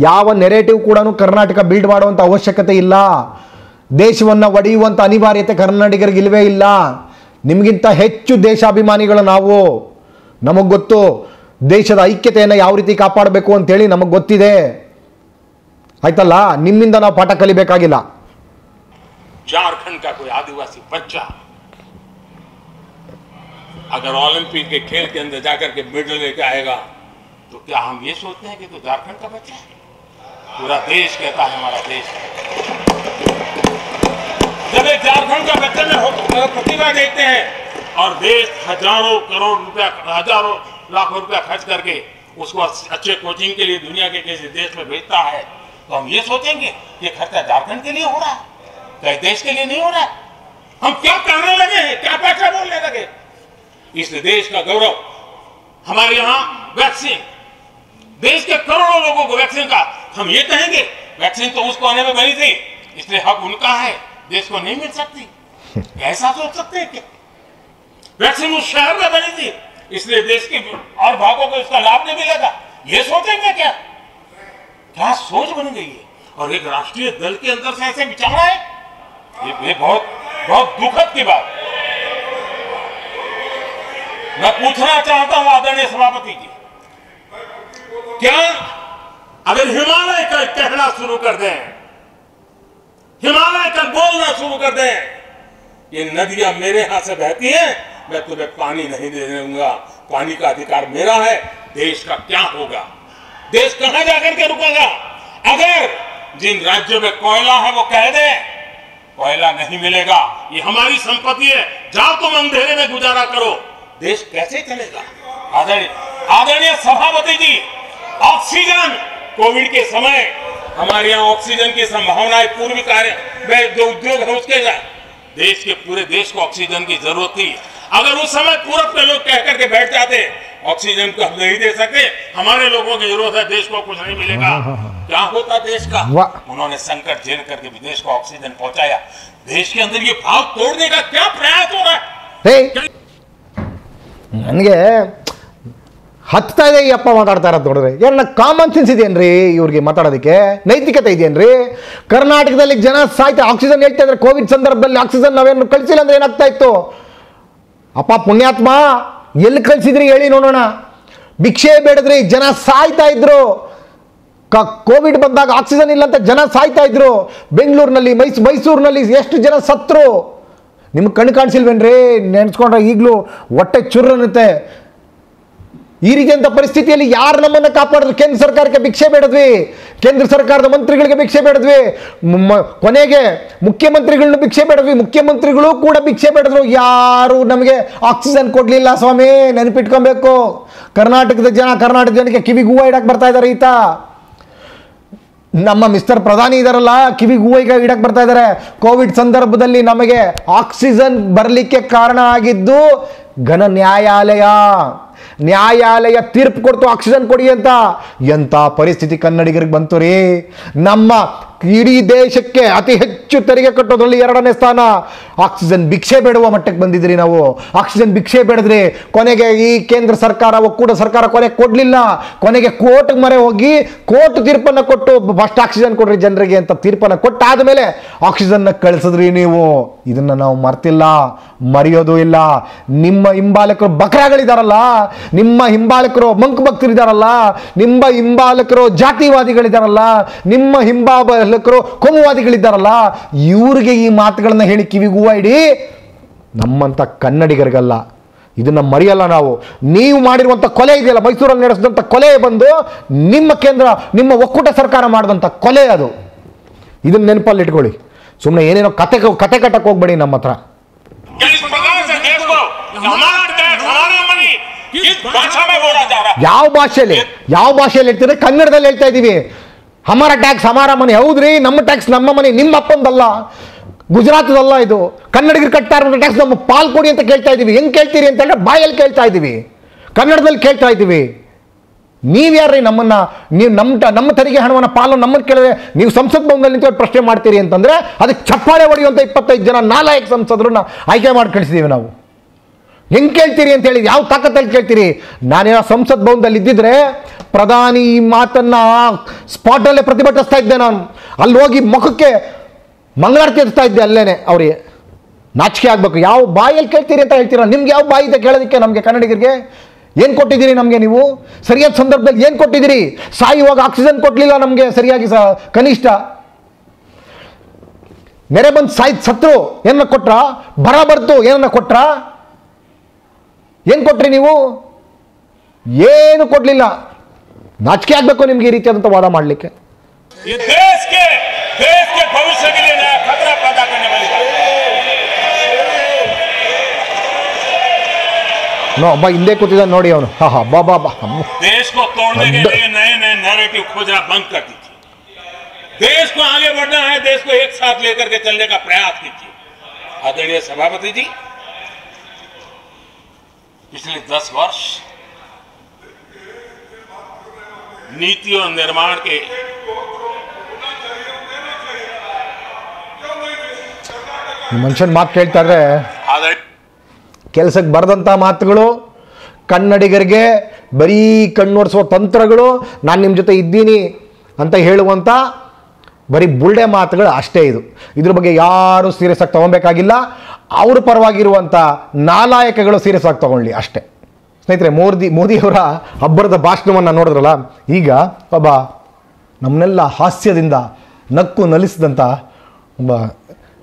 ಯಾವ ನೆರೇಟಿವ್ ಕೂಡ ಕರ್ನಾಟಕ ಬಿಲ್ಡ್ ಮಾಡುವಂಥ ಅವಶ್ಯಕತೆ ಇಲ್ಲ. ದೇಶವನ್ನು ಒಡೆಯುವಂಥ ಅನಿವಾರ್ಯತೆ ಕನ್ನಡಿಗರಿಗೆ ಇಲ್ಲವೇ ಇಲ್ಲ. ನಿಮಗಿಂತ ಹೆಚ್ಚು ದೇಶಾಭಿಮಾನಿಗಳು ನಾವು. ನಮಗೆ ಗೊತ್ತು ದೇಶದ ಐಕ್ಯತೆಯನ್ನು ಯಾವ ರೀತಿ ಕಾಪಾಡಬೇಕು ಅಂತೇಳಿ ನಮಗೆ ಗೊತ್ತಿದೆ, ಆಯ್ತಲ್ಲ? ನಿಮ್ಮಿಂದ ನಾವು ಪಾಠ ಕಲಿಬೇಕಾಗಿಲ್ಲ. झारखंड का कोई आदिवासी बच्चा अगर ओलंपिक के खेल के अंदर जाकर के मेडल लेके आएगा तो क्या हम ये सोचते हैं कि तो झारखंड का बच्चा है? पूरा देश कहता है हमारा देश। जब एक झारखंड का बच्चे में प्रतिभा देखते हैं और देश हजारों करोड़ रुपया, हजारों लाखों रुपया खर्च करके उसको अच्छे कोचिंग के लिए दुनिया के किसी देश में भेजता है, तो हम ये सोचेंगे ये खर्चा झारखंड के लिए हो रहा है, क्या देश के लिए नहीं हो रहा है? हम क्या करने लगे हैं, क्या पैसा बोलने लगे? इसलिए देश का गौरव हमारे यहाँ वैक्सीन, देश के करोड़ों लोगों को वैक्सीन का हम ये कहेंगे वैक्सीन तो उसको आने में बनी थी, इसलिए हक उनका है, देश को नहीं मिल सकती? ऐसा सोच सकते हैं क्या? वैक्सीन उस शहर में बनी थी, इसलिए देश के और भागों को इसका लाभ नहीं मिलेगा, ये सोचेंगे क्या? क्या सोच बन गई है? और एक राष्ट्रीय दल के अंदर से ऐसे विचार है, ये बहुत बहुत दुखद की बात। मैं पूछना चाहता हूं आदरणीय सभापति जी, क्या अगर हिमालय का कहना शुरू कर दें, हिमालय का बोलना शुरू कर दें, ये नदियां मेरे हाथ से बहती हैं, मैं तुम्हें पानी नहीं दे दूंगा, पानी का अधिकार मेरा है, देश का क्या होगा? देश कहां जाकर के रुकेगा? अगर जिन राज्यों में कोयला है वो कह दे कोयला नहीं मिलेगा, ये हमारी संपत्ति है, जाओ तुम अंधेरे में गुजारा करो, देश कैसे चलेगा? आदरणीय सभापति जी, ऑक्सीजन कोविड के समय हमारे यहाँ ऑक्सीजन की संभावनाएं पूर्व कार्य में जो उद्योग है उसके देश के पूरे देश को ऑक्सीजन की जरूरत थी। अगर उस समय पूरब के लोग कह करके बैठ जाते ऑक्सीजन को हम नहीं दे सकते, हमारे लोगों की जरूरत है, देश को कुछ नहीं मिलेगा, क्या होता देश का? उन्होंने संकट झेल करके भी देश को ऑक्सीजन पहुंचाया। देश के अंदर ये भाव तोड़ने का क्या प्रयास हो रहा है? ನನಗೆ ಹತ್ತಾ ಇದೆ ಈ ಅಪ್ಪ ಮಾತಾಡ್ತಾ ಇರೋದು ನೋಡಿದ್ರೆ. ಏನ ಕಾಮನ್ ಸೆನ್ಸ್ ಇದೆಯೇನ್ರಿ ಇವ್ರಿಗೆ ಮಾತಾಡೋದಕ್ಕೆ? ನೈತಿಕತೆ ಇದೆಯೇನ್ರಿ? ಕರ್ನಾಟಕದಲ್ಲಿ ಜನ ಸಾಯ್ತಾ ಆಕ್ಸಿಜನ್ ಹೇಳ್ತಾ ಇದ್ರೆ ಕೋವಿಡ್ ಸಂದರ್ಭದಲ್ಲಿ ಆಕ್ಸಿಜನ್ ನಾವೇನು ಕಳಿಸಿಲ್ಲ ಅಂದ್ರೆ ಏನಾಗ್ತಾ ಇತ್ತು? ಅಪ್ಪ ಪುಣ್ಯಾತ್ಮ ಎಲ್ಲಿ ಕಳಿಸಿದ್ರಿ ಹೇಳಿ ನೋಡೋಣ. ಭಿಕ್ಷೆ ಬೇಡದ್ರಿ, ಜನ ಸಾಯ್ತಾ ಇದ್ರು. ಕೋವಿಡ್ ಬಂದಾಗ ಆಕ್ಸಿಜನ್ ಇಲ್ಲ ಅಂತ ಜನ ಸಾಯ್ತಾ ಇದ್ರು. ಬೆಂಗಳೂರಿನಲ್ಲಿ ಮೈಸೂರಿನಲ್ಲಿ ಎಷ್ಟು ಜನ ಸತ್ರು ನಿಮ್ಗೆ ಕಣ್ಣು ಕಾಣಿಸಿಲ್ವೇನ್ರಿ? ನೆನೆಸ್ಕೊಂಡ್ರೆ ಈಗಲೂ ಹೊಟ್ಟೆ ಚುರ್ರನ್ನುತ್ತೆ. ಈ ರೀತಿಯಂಥ ಪರಿಸ್ಥಿತಿಯಲ್ಲಿ ಯಾರು ನಮ್ಮನ್ನು ಕಾಪಾಡಿದ್ರು? ಕೇಂದ್ರ ಸರ್ಕಾರಕ್ಕೆ ಭಿಕ್ಷೆ ಬೇಡದ್ವಿ, ಕೇಂದ್ರ ಸರ್ಕಾರದ ಮಂತ್ರಿಗಳಿಗೆ ಭಿಕ್ಷೆ ಬೇಡದ್ವಿ, ಕೊನೆಗೆ ಮುಖ್ಯಮಂತ್ರಿಗಳನ್ನ ಭಿಕ್ಷೆ ಬೇಡದ್ವಿ, ಮುಖ್ಯಮಂತ್ರಿಗಳು ಕೂಡ ಭಿಕ್ಷೆ ಬೇಡದ್ರು. ಯಾರು ನಮಗೆ ಆಕ್ಸಿಜನ್ ಕೊಡಲಿಲ್ಲ ಸ್ವಾಮಿ, ನೆನಪಿಟ್ಕೊಬೇಕು. ಕರ್ನಾಟಕದ ಜನಕ್ಕೆ ಕಿವಿಗೆ ಹೂವು ಇಡಕ್ಕೆ ಬರ್ತಾ ಇದ್ದಾರೆ. ಈತ ನಮ್ಮ ಮಿಸ್ಟರ್ ಪ್ರಧಾನಿ ಇದಾರಲ್ಲ, ಕಿವಿಗೆ ಹೂವು ಇಡಕ್ಕೆ ಬರ್ತಾ ಇದ್ದಾರೆ. ಕೋವಿಡ್ ಸಂದರ್ಭದಲ್ಲಿ ನಮಗೆ ಆಕ್ಸಿಜನ್ ಬರಲಿಕ್ಕೆ ಕಾರಣ ಆಗಿದ್ದು ಘನ ನ್ಯಾಯಾಲಯ ತೀರ್ಪು ಕೊಡ್ತು ಆಕ್ಸಿಜನ್ ಕೊಡಿ ಅಂತ. ಎಂಥ ಪರಿಸ್ಥಿತಿ ಕನ್ನಡಿಗರಿಗೆ ಬಂತು ರೀ. ನಮ್ಮ ಇಡೀ ದೇಶಕ್ಕೆ ಅತಿ ಹೆಚ್ಚು ತೆರಿಗೆ ಕಟ್ಟೋದ್ರಲ್ಲಿ 2ನೇ ಸ್ಥಾನ. ಆಕ್ಸಿಜನ್ ಭಿಕ್ಷೆ ಬೇಡುವ ಮಟ್ಟಕ್ಕೆ ಬಂದಿದ್ರಿ ನಾವು. ಆಕ್ಸಿಜನ್ ಭಿಕ್ಷೆ ಬೇಡದ್ರಿ. ಕೊನೆಗೆ ಈ ಕೇಂದ್ರ ಸರ್ಕಾರ, ಒಕ್ಕೂಟ ಸರ್ಕಾರ ಕೊನೆಗೆ ಕೊಡಲಿಲ್ಲ. ಕೊನೆಗೆ ಕೋರ್ಟ್ ಮೊರೆ ಹೋಗಿ ಕೋರ್ಟ್ ತೀರ್ಪನ್ನು ಕೊಟ್ಟು ಫಸ್ಟ್ ಆಕ್ಸಿಜನ್ ಕೊಡ್ರಿ ಜನರಿಗೆ ಅಂತ ತೀರ್ಪನ್ನು ಕೊಟ್ಟಾದ್ಮೇಲೆ ಆಕ್ಸಿಜನ್ನ ಕಳಿಸಿದ್ರಿ ನೀವು. ಇದನ್ನು ನಾವು ಮರ್ತಿಲ್ಲ, ಮರೆಯೋದು ಇಲ್ಲ. ನಿಮ್ಮ ಹಿಂಬಾಲಕರು ಬಕ್ರಾಗಳಿದಾರಲ್ಲ, ನಿಮ್ಮ ಹಿಂಬಾಲಕರು ಮಂಕ್ ಭಕ್ತರಿದಾರಲ್ಲ, ನಿಮ್ಮ ಹಿಂಬಾಲಕರು ಜಾತಿವಾದಿಗಳಿದಾರಲ್ಲ, ನಿಮ್ಮ ಹಿಂಬಾಲಕರು ಕೋಮುವಾದಿಗಳಿದ್ದಾರಲ್ಲ, ಇವ್ರಿಗೆ ಈ ಮಾತುಗಳನ್ನ ಹೇಳಿ ಕಿವಿಗೆ ಹೂವು ಇಡಿ. ನಮ್ಮಂಥ ಕನ್ನಡಿಗರಿಗಲ್ಲ, ಇದನ್ನ ಮರೆಯಲ್ಲ ನಾವು. ನೀವು ಮಾಡಿರುವಂಥ ಕೊಲೆ ಇದೆಯಲ್ಲ, ಮೈಸೂರಲ್ಲಿ ನಡೆಸಿದಂಥ ಕೊಲೆ ಬಂದು ನಿಮ್ಮ ಒಕ್ಕೂಟ ಸರ್ಕಾರ ಮಾಡಿದಂಥ ಕೊಲೆ ಅದು. ಇದನ್ನ ನೆನಪಲ್ಲಿ ಇಟ್ಕೊಳ್ಳಿ. ಸುಮ್ಮನೆ ಏನೇನೋ ಕತೆ ಕಟ್ಟಕ್ಕೆ ಹೋಗ್ಬೇಡಿ ನಮ್ಮ ಹತ್ರ. ಯಾವ ಭಾಷೆಯಲ್ಲಿ ಹೇಳ್ತೀರಿ? ಕನ್ನಡದಲ್ಲಿ ಹೇಳ್ತಾ ಇದ್ದೀವಿ. ಹಮಾರ ಟ್ಯಾಕ್ಸ್ ಹಮಾರ ಮನೆ. ಹೌದ್ರಿ, ನಮ್ಮ ಟ್ಯಾಕ್ಸ್ ನಮ್ಮ ಮನೆ, ನಿಮ್ಮ ಅಪ್ಪಂದಲ್ಲ, ಗುಜರಾತದಲ್ಲ. ಇದು ಕನ್ನಡಿಗರು ಕಟ್ತಾ ಇರೋ ಟ್ಯಾಕ್ಸ್ ನಮ್ಮ ಪಾಲ್ ಕೊಡಿ ಅಂತ ಕೇಳ್ತಾ ಇದ್ದೀವಿ. ಹೆಂಗೆ ಕೇಳ್ತೀರಿ ಅಂತ ಹೇಳಿದ್ರೆ ಬಾಯಲ್ಲಿ ಕೇಳ್ತಾ ಇದ್ದೀವಿ, ಕನ್ನಡದಲ್ಲಿ ಕೇಳ್ತಾ ಇದ್ದೀವಿ. ನೀವ್ಯಾರ್ರಿ ನೀವು ನಮ್ಮ ತೆರಿಗೆ ಹಣವನ್ನು ಪಾಲು ನಮ್ಮನ್ನು ಕೇಳಿದ್ರೆ ನೀವು ಸಂಸತ್ ಭವನದಲ್ಲಿ ನಿಂತು ಪ್ರಶ್ನೆ ಮಾಡ್ತೀರಿ ಅಂತಂದ್ರೆ ಅದಕ್ಕೆ ಚಪ್ಪಾಳೆ ಹೊಡೆಯುವಂಥ 25 ಜನ ನಾಲಾಯಕ ಸಂಸದರನ್ನ ಆಯ್ಕೆ ಮಾಡಿ ಕಳಿಸಿದ್ದೀವಿ ನಾವು. ಹೆಂಗೆ ಕೇಳ್ತೀರಿ ಅಂತ ಹೇಳಿ, ಯಾವ ತಾಕತ್ತಲ್ಲಿ ಕೇಳ್ತೀರಿ? ನಾನೇನೋ ಸಂಸತ್ ಭವನದಲ್ಲಿ ಇದ್ದಿದ್ರೆ ಪ್ರಧಾನಿ ಈ ಮಾತನ್ನ ಸ್ಪಾಟಲ್ಲೇ ಪ್ರತಿಭಟಿಸ್ತಾ ಇದ್ದೆ. ನಾನು ಅಲ್ಲಿ ಹೋಗಿ ಮುಖಕ್ಕೆ ಮಂಗಳಾರತಿ ಎತ್ತಾ ಇದ್ದೆ ಅಲ್ಲೇನೆ. ಅವ್ರಿಗೆ ನಾಚಿಕೆ ಆಗ್ಬೇಕು. ಯಾವ ಬಾಯಲ್ಲಿ ಕೇಳ್ತೀರಿ ಅಂತ ಹೇಳ್ತೀರಾ? ನಿಮ್ಗೆ ಯಾವ ಬಾಯಿ ಇದೆ ಕೇಳೋದಕ್ಕೆ? ನಮಗೆ ಕನ್ನಡಿಗರಿಗೆ ಏನು ಕೊಟ್ಟಿದ್ದೀರಿ? ನಮಗೆ ನೀವು ಸರಿಯಾದ ಸಂದರ್ಭದಲ್ಲಿ ಏನು ಕೊಟ್ಟಿದ್ದೀರಿ? ಸಾಯುವಾಗ ಆಕ್ಸಿಜನ್ ಕೊಡಲಿಲ್ಲ ನಮಗೆ ಸರಿಯಾಗಿ, ಕನಿಷ್ಠ ನೆರೆ ಬಂದು ಸತ್ರು ಏನನ್ನ ಕೊಟ್ರ? ಬರ ಬರ್ತು ಏನನ್ನ ಕೊಟ್ರ? ಏನು ಕೊಟ್ರಿ ನೀವು? ಏನು ಕೊಡ್ಲಿಲ್ಲ. ನಾಚಿಕೆ ಆಗ್ಬೇಕು ನಿಮ್ಗೆ ಈ ರೀತಿಯಾದಂಥ ವಾದ ಮಾಡಲಿಕ್ಕೆ. ಒಬ್ಬ ಹಿಂದೆ ಕೂತಿದ್ದ ನೋಡಿ ಅವನು. देश को तोड़ने के लिए नए नए नैरेटिव खोजना बंद कर दीजिए. देश को आगे बढ़ना है, देश को एक साथ लेकर के चलने का प्रयास कीजिए. आदरणीय सभापति जी, पिछले 10 वर्ष नीति और निर्माण के ಮನುಷ್ಯನ ಮಾತು ಕೇಳ್ತಾ ಇದ್ರೆ ಕೆಲಸಕ್ಕೆ ಬರದಂಥ ಮಾತುಗಳು, ಕನ್ನಡಿಗರಿಗೆ ಬರೀ ಕಣ್ಣೋಡಿಸುವ ತಂತ್ರಗಳು, ನಾನು ನಿಮ್ಮ ಜೊತೆ ಇದ್ದೀನಿ ಅಂತ ಹೇಳುವಂಥ ಬರೀ ಬುಲ್ಡೆ ಮಾತುಗಳು ಅಷ್ಟೇ. ಇದ್ರ ಬಗ್ಗೆ ಯಾರು ಸೀರಿಯಸ್ ಆಗಿ ತಗೊಬೇಕಾಗಿಲ್ಲ. ಅವ್ರ ಪರವಾಗಿರುವಂಥ ನಾಲಾಯಕಗಳು ಸೀರಿಯಸ್ ಆಗಿ ತಗೊಳ್ಳಿ ಅಷ್ಟೇ. ಸ್ನೇಹಿತರೆ, ಮೋದಿಯವರ ಹಬ್ಬರದ ಭಾಷಣವನ್ನು ನೋಡಿದ್ರಲ್ಲ, ಈಗ ಒಬ್ಬ ನಮ್ಮನ್ನೆಲ್ಲ ಹಾಸ್ಯದಿಂದ ನಕ್ಕು ನಲಿಸಿದಂಥ ಒಬ್ಬ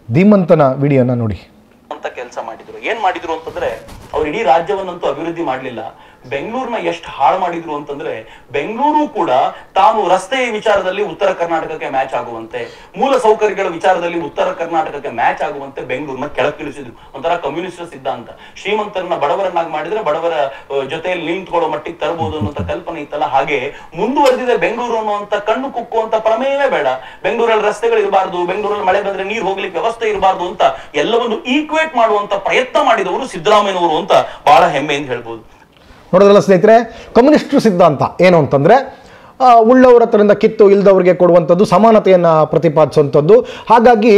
ಧೀಮಂತನ ವಿಡಿಯೋನ ನೋಡಿ. ಅಂತ ಕೆಲಸ ಮಾಡಿದ್ರು. ಏನ್ ಮಾಡಿದ್ರು ಅಂತಂದ್ರೆ, ಅವ್ರು ಇಡೀ ರಾಜ್ಯವನ್ನಂತೂ ಅಭಿವೃದ್ಧಿ ಮಾಡ್ಲಿಲ್ಲ. ಬೆಂಗಳೂರಿನ ಎಷ್ಟು ಹಾಳು ಮಾಡಿದ್ರು ಅಂತಂದ್ರೆ, ಬೆಂಗಳೂರು ಕೂಡ ತಾನು ರಸ್ತೆಯ ವಿಚಾರದಲ್ಲಿ ಉತ್ತರ ಕರ್ನಾಟಕಕ್ಕೆ ಮ್ಯಾಚ್ ಆಗುವಂತೆ, ಮೂಲ ಸೌಕರ್ಯಗಳ ವಿಚಾರದಲ್ಲಿ ಉತ್ತರ ಕರ್ನಾಟಕಕ್ಕೆ ಮ್ಯಾಚ್ ಆಗುವಂತೆ ಬೆಂಗಳೂರನ್ನ ಕೆಳಕ್ಕಿಳಿಸಿದ್ರು. ಒಂಥರ ಕಮ್ಯುನಿಸ್ಟ್ ಸಿದ್ಧಾಂತ. ಶ್ರೀಮಂತರನ್ನ ಬಡವರನ್ನಾಗಿ ಮಾಡಿದ್ರೆ ಬಡವರ ಜೊತೆಯಲ್ಲಿ ನಿಂತ್ಕೊಳ್ಳೋ ಮಟ್ಟಿಗೆ ತರಬಹುದು ಅನ್ನುವಂತ ಕಲ್ಪನೆ ಇತ್ತಲ್ಲ, ಹಾಗೆ ಮುಂದುವರೆದಿದೆ ಬೆಂಗಳೂರು ಅನ್ನುವಂತ ಕಣ್ಣು ಕುಕ್ಕುವಂತ ಪ್ರಮೇಯವೇ ಬೇಡ. ಬೆಂಗಳೂರಲ್ಲಿ ರಸ್ತೆಗಳು ಇರಬಾರ್ದು, ಬೆಂಗಳೂರಲ್ಲಿ ಮಳೆ ಬಂದ್ರೆ ನೀರು ಹೋಗ್ಲಿಕ್ಕೆ ವ್ಯವಸ್ಥೆ ಇರಬಾರ್ದು ಅಂತ ಎಲ್ಲವನ್ನು ಈಕ್ವೇಟ್ ಮಾಡುವಂತ ಪ್ರಯತ್ನ ಮಾಡಿದವರು ಸಿದ್ದರಾಮಯ್ಯನವರು ಅಂತ ಬಹಳ ಹೆಮ್ಮೆಯಿಂದ ಹೇಳ್ಬೋದು. ನೋಡೋದ್ರಲ್ಲ ಸ್ನೇಹಿತರೆ, ಕಮ್ಯುನಿಸ್ಟ್ ಸಿದ್ಧಾಂತ ಏನು ಅಂತಂದರೆ, ಉಳ್ಳವರ ಹತ್ರದಿಂದ ಕಿತ್ತು ಇಲ್ದವ್ರಿಗೆ ಕೊಡುವಂಥದ್ದು, ಸಮಾನತೆಯನ್ನು ಪ್ರತಿಪಾದಿಸುವಂಥದ್ದು. ಹಾಗಾಗಿ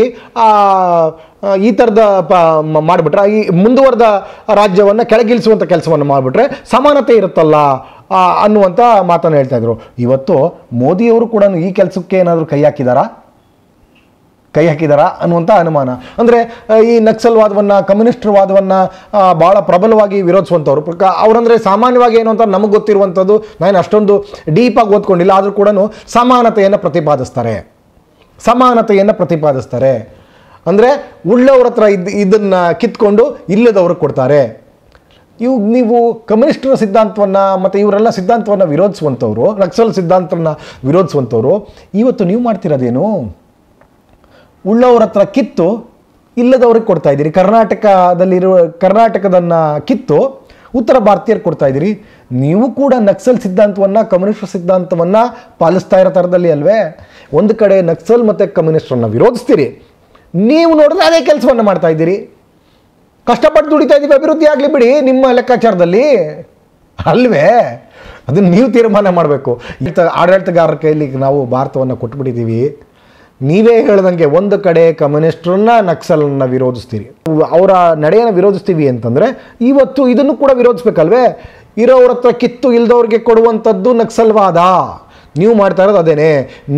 ಈ ಥರದ ಮಾಡಿಬಿಟ್ರೆ, ಈ ಮುಂದುವರೆದ ರಾಜ್ಯವನ್ನು ಕೆಳಗಿಳಿಸುವಂಥ ಕೆಲಸವನ್ನು ಮಾಡಿಬಿಟ್ರೆ ಸಮಾನತೆ ಇರುತ್ತಲ್ಲ ಅನ್ನುವಂಥ ಮಾತನ್ನು ಹೇಳ್ತಾ ಇದ್ರು. ಇವತ್ತು ಮೋದಿಯವರು ಕೂಡ ಈ ಕೆಲಸಕ್ಕೆ ಏನಾದರೂ ಕೈ ಹಾಕಿದಾರಾ ಅನ್ನುವಂಥ ಅನುಮಾನ. ಅಂದರೆ ಈ ನಕ್ಸಲ್ವಾದವನ್ನು, ಕಮ್ಯುನಿಸ್ಟ್ವಾದವನ್ನು ಭಾಳ ಪ್ರಬಲವಾಗಿ ವಿರೋಧಿಸುವಂಥವ್ರು. ಅವರಂದರೆ ಸಾಮಾನ್ಯವಾಗಿ ಏನು ಅಂತ ನಮಗೆ ಗೊತ್ತಿರುವಂಥದ್ದು, ನಾನು ಅಷ್ಟೊಂದು ಡೀಪಾಗಿ ಓದ್ಕೊಂಡಿಲ್ಲ, ಆದರೂ ಕೂಡ ಸಮಾನತೆಯನ್ನು ಪ್ರತಿಪಾದಿಸ್ತಾರೆ. ಅಂದರೆ ಉಳ್ಳವ್ರ ಹತ್ರ ಇದನ್ನು ಕಿತ್ಕೊಂಡು ಇಲ್ಲದವ್ರಿಗೆ ಕೊಡ್ತಾರೆ. ನೀವು ಕಮ್ಯುನಿಸ್ಟರ ಸಿದ್ಧಾಂತವನ್ನು ಮತ್ತು ಇವರೆಲ್ಲ ಸಿದ್ಧಾಂತವನ್ನು ವಿರೋಧಿಸುವಂಥವ್ರು, ನಕ್ಸಲ್ ಸಿದ್ಧಾಂತವನ್ನು ವಿರೋಧಿಸುವಂಥವ್ರು, ಇವತ್ತು ನೀವು ಮಾಡ್ತಿರೋದೇನು? ಉಳ್ಳವ್ರ ಹತ್ರ ಕಿತ್ತು ಇಲ್ಲದವ್ರಿಗೆ ಕೊಡ್ತಾ ಇದ್ದೀರಿ. ಕರ್ನಾಟಕದನ್ನು ಕಿತ್ತು ಉತ್ತರ ಭಾರತೀಯರು ಕೊಡ್ತಾ ಇದ್ದೀರಿ. ನೀವು ಕೂಡ ನಕ್ಸಲ್ ಸಿದ್ಧಾಂತವನ್ನು, ಕಮ್ಯುನಿಸ್ಟ್ ಸಿದ್ಧಾಂತವನ್ನು ಪಾಲಿಸ್ತಾ ಇರೋ ಥರದಲ್ಲಿ ಅಲ್ವೇ? ಒಂದು ಕಡೆ ನಕ್ಸಲ್ ಮತ್ತು ಕಮ್ಯುನಿಸ್ಟರನ್ನು ವಿರೋಧಿಸ್ತೀರಿ, ನೀವು ನೋಡಿದ್ರೆ ಅದೇ ಕೆಲಸವನ್ನು ಮಾಡ್ತಾ ಇದ್ದೀರಿ. ಕಷ್ಟಪಟ್ಟು ದುಡಿತಾ ಇದ್ದೀವಿ, ಅಭಿವೃದ್ಧಿ ಆಗಲಿ ಬಿಡಿ ನಿಮ್ಮ ಲೆಕ್ಕಾಚಾರದಲ್ಲಿ ಅಲ್ವೇ? ಅದನ್ನು ನೀವು ತೀರ್ಮಾನ ಮಾಡಬೇಕು. ಆಡಳಿತಗಾರರ ಕೈಲಿ ನಾವು ಭಾರತವನ್ನು ಕೊಟ್ಬಿಟ್ಟಿದ್ದೀವಿ. ನೀವೇ ಹೇಳ್ದಂಗೆ ಒಂದು ಕಡೆ ಕಮ್ಯುನಿಸ್ಟ್ರನ್ನ, ನಕ್ಸಲನ್ನು ವಿರೋಧಿಸ್ತೀರಿ, ಅವರ ನಡೆಯನ್ನು ವಿರೋಧಿಸ್ತೀವಿ ಅಂತಂದರೆ ಇವತ್ತು ಇದನ್ನು ಕೂಡ ವಿರೋಧಿಸ್ಬೇಕಲ್ವೇ? ಇರೋವ್ರ ಹತ್ರ ಕಿತ್ತು ಇಲ್ದವ್ರಿಗೆ ಕೊಡುವಂಥದ್ದು ನಕ್ಸಲ್ವಾದ. ನೀವು ಮಾಡ್ತಾ ಇರೋದು ಅದೇನೆ.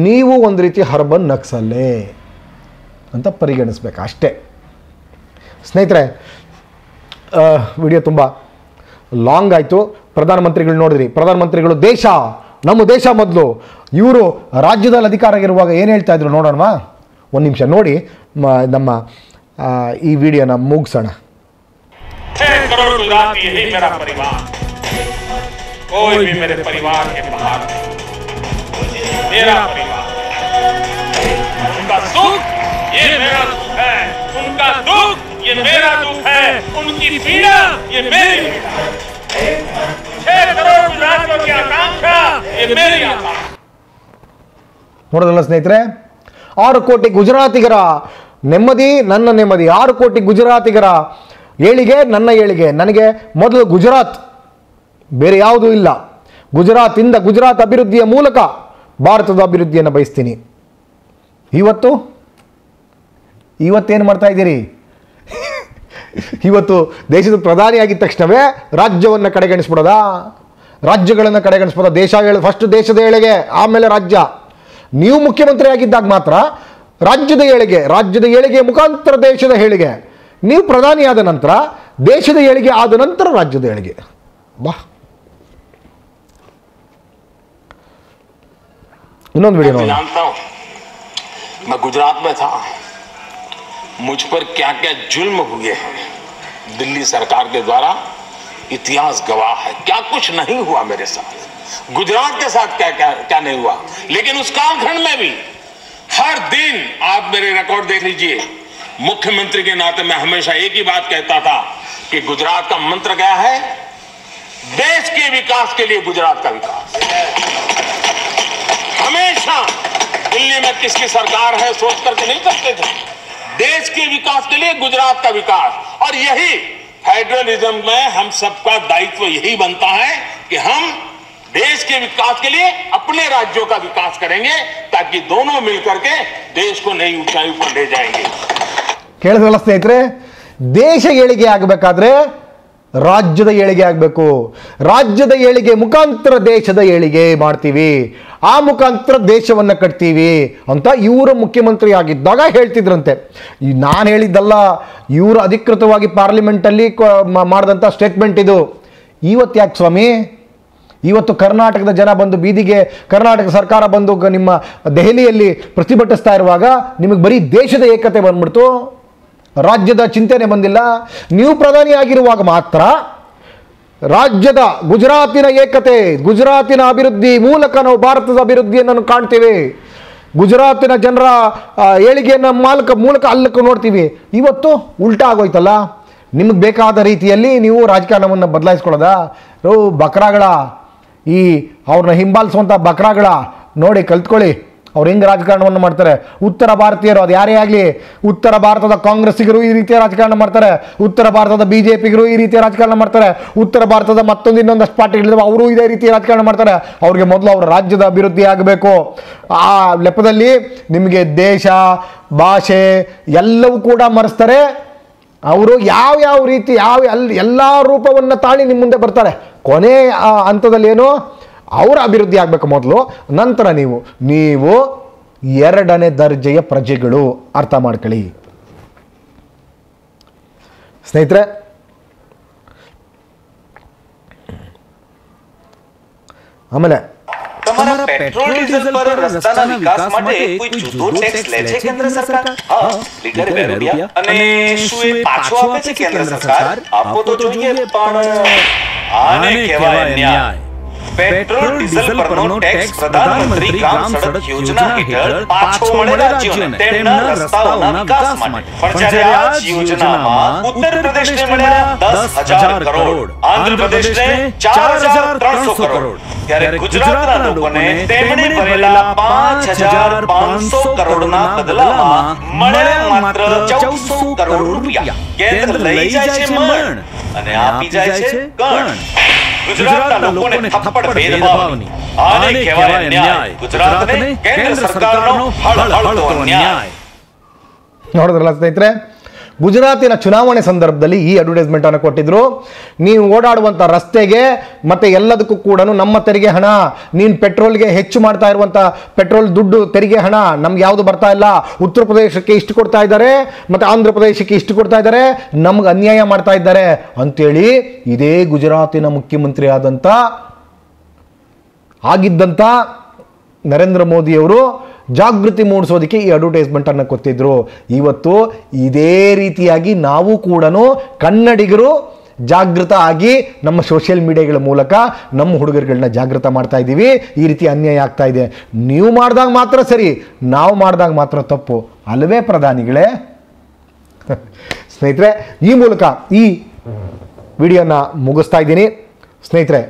ನೀವು ಒಂದು ರೀತಿ ಹರ್ಬನ್ ನಕ್ಸಲ್ಲೇ ಅಂತ ಪರಿಗಣಿಸ್ಬೇಕು ಅಷ್ಟೇ. ಸ್ನೇಹಿತರೆ, ವಿಡಿಯೋ ತುಂಬ ಲಾಂಗ್ ಆಯಿತು. ಪ್ರಧಾನಮಂತ್ರಿಗಳು ನೋಡಿದ್ರಿ, ಪ್ರಧಾನಮಂತ್ರಿಗಳು ನಮ್ಮ ದೇಶ ಮೊದಲು, ಇವರು ರಾಜ್ಯದಲ್ಲಿ ಅಧಿಕಾರ ಇರುವಾಗ ಏನು ಹೇಳ್ತಾ ಇದ್ರು ನೋಡೋಣವಾ? ಒಂದು ನಿಮಿಷ ನೋಡಿ, ನಮ್ಮ ಈ ವಿಡಿಯೋನ ಮುಗಿಸೋಣ. ನೋಡೋದಲ್ಲ ಸ್ನೇಹಿತರೆ, 6 ಕೋಟಿ ಗುಜರಾತಿಗರ ನೆಮ್ಮದಿ ನನ್ನ ನೆಮ್ಮದಿ. 6 ಕೋಟಿ ಗುಜರಾತಿಗರ ಏಳಿಗೆ ನನ್ನ ಏಳಿಗೆ. ನನಗೆ ಮೊದಲು ಗುಜರಾತ್, ಬೇರೆ ಯಾವುದೂ ಇಲ್ಲ. ಗುಜರಾತ್ ಅಭಿವೃದ್ಧಿಯ ಮೂಲಕ ಭಾರತದ ಅಭಿವೃದ್ಧಿಯನ್ನು ಬಯಸ್ತೀನಿ. ಇವತ್ತೇನು ಮಾಡ್ತಾ ಇದ್ದೀರಿ? ಇವತ್ತು ದೇಶದ ಪ್ರಧಾನಿ ಆಗಿದ್ದ ತಕ್ಷಣವೇ ರಾಜ್ಯವನ್ನು ಕಡೆಗಣಿಸ್ಬಿಡೋದಾ? ರಾಜ್ಯಗಳನ್ನು ಕಡೆಗಣಿಸ್ಬೋದಾ? ಫಸ್ಟ್ ದೇಶದ ಏಳಿಗೆ, ಆಮೇಲೆ ರಾಜ್ಯ. ನೀವು ಮುಖ್ಯಮಂತ್ರಿ ಆಗಿದ್ದಾಗ ಮಾತ್ರ ರಾಜ್ಯದ ಏಳಿಗೆ ಮುಖಾಂತರ ದೇಶದ ಏಳಿಗೆ. ನೀವು ಪ್ರಧಾನಿ ಆದ ನಂತರ ದೇಶದ ಏಳಿಗೆ, ಆದ ನಂತರ ರಾಜ್ಯದ ಏಳಿಗೆ. ಬಾ, ಇನ್ನೊಂದು ವಿಡಿಯೋ ನೋಡಿ. मैं गुजरात में था, मुझ पर क्या क्या जुल्म हुए हैं दिल्ली सरकार के द्वारा, इतिहास गवाह है. क्या कुछ नहीं हुआ मेरे साथ, गुजरात के साथ क्या नहीं हुआ. लेकिन उस कालखंड में भी हर दिन, आप मेरे रिकॉर्ड देख लीजिए, मुख्यमंत्री के नाते मैं हमेशा एक ही बात कहता था कि गुजरात का मंत्र क्या है? देश के विकास के लिए गुजरात का विकास. हमेशा दिल्ली में किसकी सरकार है सोच करके नहीं करते थे. देश के विकास के लिए गुजरात का विकास. और यही फेडरलिज्म में हम सबका दायित्व यही बनता है कि हम देश के विकास के लिए अपने राज्यों का विकास करेंगे, ताकि दोनों मिलकर के देश को नई ऊंचाई पर ले जाएंगे. ಕೇಳಿದ್ರಲ್ಲ ಸ್ನೇಹಿತರೆ, ದೇಶ ಏಳಿಗೆ ಆಗಬೇಕಾದ್ರೆ ರಾಜ್ಯದ ಏಳಿಗೆ ಆಗಬೇಕು. ರಾಜ್ಯದ ಏಳಿಗೆ ಮುಖಾಂತರ ದೇಶದ ಏಳಿಗೆ ಮಾಡ್ತೀವಿ, ಆ ಮುಖಾಂತರ ದೇಶವನ್ನು ಕಟ್ತೀವಿ ಅಂತ ಇವರು ಮುಖ್ಯಮಂತ್ರಿ ಆಗಿದ್ದಾಗ ಹೇಳ್ತಿದ್ರಂತೆ. ನಾನು ಹೇಳಿದ್ದಲ್ಲ, ಇವರು ಅಧಿಕೃತವಾಗಿ ಪಾರ್ಲಿಮೆಂಟಲ್ಲಿ ಮಾಡಿದಂಥ ಸ್ಟೇಟ್ಮೆಂಟ್ ಇದು. ಇವತ್ತು ಯಾಕೆ ಸ್ವಾಮಿ? ಇವತ್ತು ಕರ್ನಾಟಕದ ಜನ ಬಂದು ಬೀದಿಗೆ, ಕರ್ನಾಟಕ ಸರ್ಕಾರ ಬಂದು ನಿಮ್ಮ ದೆಹಲಿಯಲ್ಲಿ ಪ್ರತಿಭಟಿಸ್ತಾ ಇರುವಾಗ ನಿಮಗೆ ಬರೀ ದೇಶದ ಏಕತೆ ಬಂದ್ಬಿಡ್ತು, ರಾಜ್ಯದ ಚಿಂತನೆ ಬಂದಿಲ್ಲ. ನೀವು ಪ್ರಧಾನಿ ಆಗಿರುವಾಗ ಮಾತ್ರ ರಾಜ್ಯದ, ಗುಜರಾತಿನ ಏಕತೆ, ಗುಜರಾತಿನ ಅಭಿವೃದ್ಧಿ ಮೂಲಕ ನಾವು ಭಾರತದ ಅಭಿವೃದ್ಧಿಯನ್ನು ಕಾಣ್ತೀವಿ. ಗುಜರಾತಿನ ಜನರ ಏಳಿಗೆಯನ್ನು ಮೂಲಕ ಅಲ್ಲಕ್ಕೆ ನೋಡ್ತೀವಿ. ಇವತ್ತು ಉಲ್ಟಾ ಆಗೋಯ್ತಲ್ಲ. ನಿಮಗೆ ಬೇಕಾದ ರೀತಿಯಲ್ಲಿ ನೀವು ರಾಜಕಾರಣವನ್ನು ಬದಲಾಯಿಸ್ಕೊಳ್ಳೋದಾ? ಬಕ್ರಾಗಳ, ಅವ್ರನ್ನ ಹಿಂಬಾಲಿಸುವಂಥ ಬಕ್ರಾಗಳ ನೋಡಿ ಕಲ್ತ್ಕೊಳ್ಳಿ. ಅವ್ರು ಹೆಂಗೆ ರಾಜಕಾರಣವನ್ನು ಮಾಡ್ತಾರೆ. ಉತ್ತರ ಭಾರತೀಯರು, ಅದು ಯಾರೇ ಆಗಲಿ, ಉತ್ತರ ಭಾರತದ ಕಾಂಗ್ರೆಸ್ಸಿಗರು ಈ ರೀತಿಯ ರಾಜಕಾರಣ ಮಾಡ್ತಾರೆ, ಉತ್ತರ ಭಾರತದ BJPಗರು ಈ ರೀತಿಯ ರಾಜಕಾರಣ ಮಾಡ್ತಾರೆ, ಉತ್ತರ ಭಾರತದ ಇನ್ನೊಂದಷ್ಟು ಪಾರ್ಟಿಗಳಿದ್ದಾವೆ ಅವರು ಇದೇ ರೀತಿಯ ರಾಜಕಾರಣ ಮಾಡ್ತಾರೆ. ಅವ್ರಿಗೆ ಮೊದಲು ಅವ್ರ ರಾಜ್ಯದ ಅಭಿವೃದ್ಧಿ ಆಗಬೇಕು. ಆ ನೆಪದಲ್ಲಿ ನಿಮಗೆ ದೇಶ, ಭಾಷೆ ಎಲ್ಲವೂ ಕೂಡ ಮರೆಸ್ತಾರೆ. ಅವರು ಯಾವ ರೀತಿ ಎಲ್ಲ ರೂಪವನ್ನು ತಾಳಿ ನಿಮ್ಮ ಮುಂದೆ ಬರ್ತಾರೆ. ಕೊನೆ ಹಂತದಲ್ಲಿ ಏನು, ಅವರ ಅಭಿವೃದ್ಧಿ ಆಗಬೇಕು ಮೊದಲು, ನಂತರ ನೀವು ಎರಡನೇ ದರ್ಜೆಯ ಪ್ರಜೆಗಳು, ಅರ್ಥ ಮಾಡ್ಕೊಳ್ಳಿ ಸ್ನೇಹಿತರೆ. ಆಮೇಲೆ તમારા પેટ્રોલ ડીઝલ પર રસ્તાના વિકાસ માટે કોઈ જુદો ટેક્સ લે છે કેન્દ્ર સરકાર? હા, લીટર 2 રૂપિયા. અને શું એ પાછો આપે છે કેન્દ્ર સરકાર? આપો તો જોઈએ, પણ આને કહેવાય ન્યાય. પેટ્રોલ ડીઝલ પરનો ટેક્સ પ્રધાનમંત્રી ગ્રામ સડક યોજના હેઠળ પાછો મળે રાજ્યોને તેમના રસ્તાઓના વિકાસ માટે. પણ જ્યારે આ યોજનામાં ઉત્તર પ્રદેશને મળ્યા 10,000 કરોડ, આંધ્ર પ્રદેશને 4,300 કરોડ, ત્યારે ગુજરાતના લોકોને તેમણે ભરેલા 5,500 કરોડના બદલામાં મળ્યા માત્ર 1,400 કરોડ રૂપિયા. કેન્દ્ર લઈ જાય છે મણ અને આપી જાય છે ગણ. ગુજરાતના લોકોને થપ્પડ ભેદભાવની, આને કહેવાય ન્યાય. ગુજરાતને કેન્દ્ર સરકારનો હળહળતો ન્યાય. ನೋಡಿದ್ರಲ್ಲ ಸ್ನೇಹಿತರೆ, ಗುಜರಾತಿನ ಚುನಾವಣೆ ಸಂದರ್ಭದಲ್ಲಿ ಈ ಅಡ್ವರ್ಟೈಸ್ಮೆಂಟ್ ಅನ್ನು ಕೊಟ್ಟಿದ್ರು. ನೀವು ಓಡಾಡುವಂಥ ರಸ್ತೆಗೆ ಮತ್ತೆ ಎಲ್ಲದಕ್ಕೂ ಕೂಡ ನಮ್ಮ ತೆರಿಗೆ ಹಣ, ನೀನು ಪೆಟ್ರೋಲ್ಗೆ ಹೆಚ್ಚು ಮಾಡ್ತಾ ಇರುವಂಥ ಪೆಟ್ರೋಲ್ ದುಡ್ಡು ತೆರಿಗೆ ಹಣ ನಮ್ಗೆ ಯಾವುದು ಬರ್ತಾ ಇಲ್ಲ, ಉತ್ತರ ಪ್ರದೇಶಕ್ಕೆ ಇಷ್ಟು ಕೊಡ್ತಾ ಇದ್ದಾರೆ ಮತ್ತು ಆಂಧ್ರ ಪ್ರದೇಶಕ್ಕೆ ಇಷ್ಟು ಕೊಡ್ತಾ ಇದ್ದಾರೆ, ನಮ್ಗೆ ಅನ್ಯಾಯ ಮಾಡ್ತಾ ಇದ್ದಾರೆ ಅಂತೇಳಿ ಇದೇ ಗುಜರಾತಿನ ಮುಖ್ಯಮಂತ್ರಿ ಆಗಿದ್ದಂಥ ನರೇಂದ್ರ ಮೋದಿಯವರು ಜಾಗೃತಿ ಮೂಡಿಸೋದಕ್ಕೆ ಈ ಅಡ್ವರ್ಟೈಸ್ಮೆಂಟ್ ಅನ್ನು ಕೊಟ್ಟಿದ್ರು. ಇವತ್ತು ಇದೇ ರೀತಿಯಾಗಿ ನಾವು ಕೂಡ ಕನ್ನಡಿಗರು ಜಾಗೃತ ಆಗಿ ನಮ್ಮ ಸೋಷಿಯಲ್ ಮೀಡಿಯಾಗಳ ಮೂಲಕ ನಮ್ಮ ಹುಡುಗರುಗಳನ್ನ ಜಾಗೃತ ಮಾಡ್ತಾ ಇದ್ದೀವಿ. ಈ ರೀತಿ ಅನ್ಯಾಯ ಆಗ್ತಾ ಇದೆ. ನೀವು ಮಾಡಿದಾಗ ಮಾತ್ರ ಸರಿ, ನಾವು ಮಾಡಿದಾಗ ಮಾತ್ರ ತಪ್ಪು ಅಲ್ಲವೇ ಪ್ರಧಾನಿಗಳೇ? ಸ್ನೇಹಿತರೆ, ಈ ಮೂಲಕ ಈ ವಿಡಿಯೋನ ಮುಗಿಸ್ತಾ ಇದ್ದೀನಿ. ಸ್ನೇಹಿತರೆ,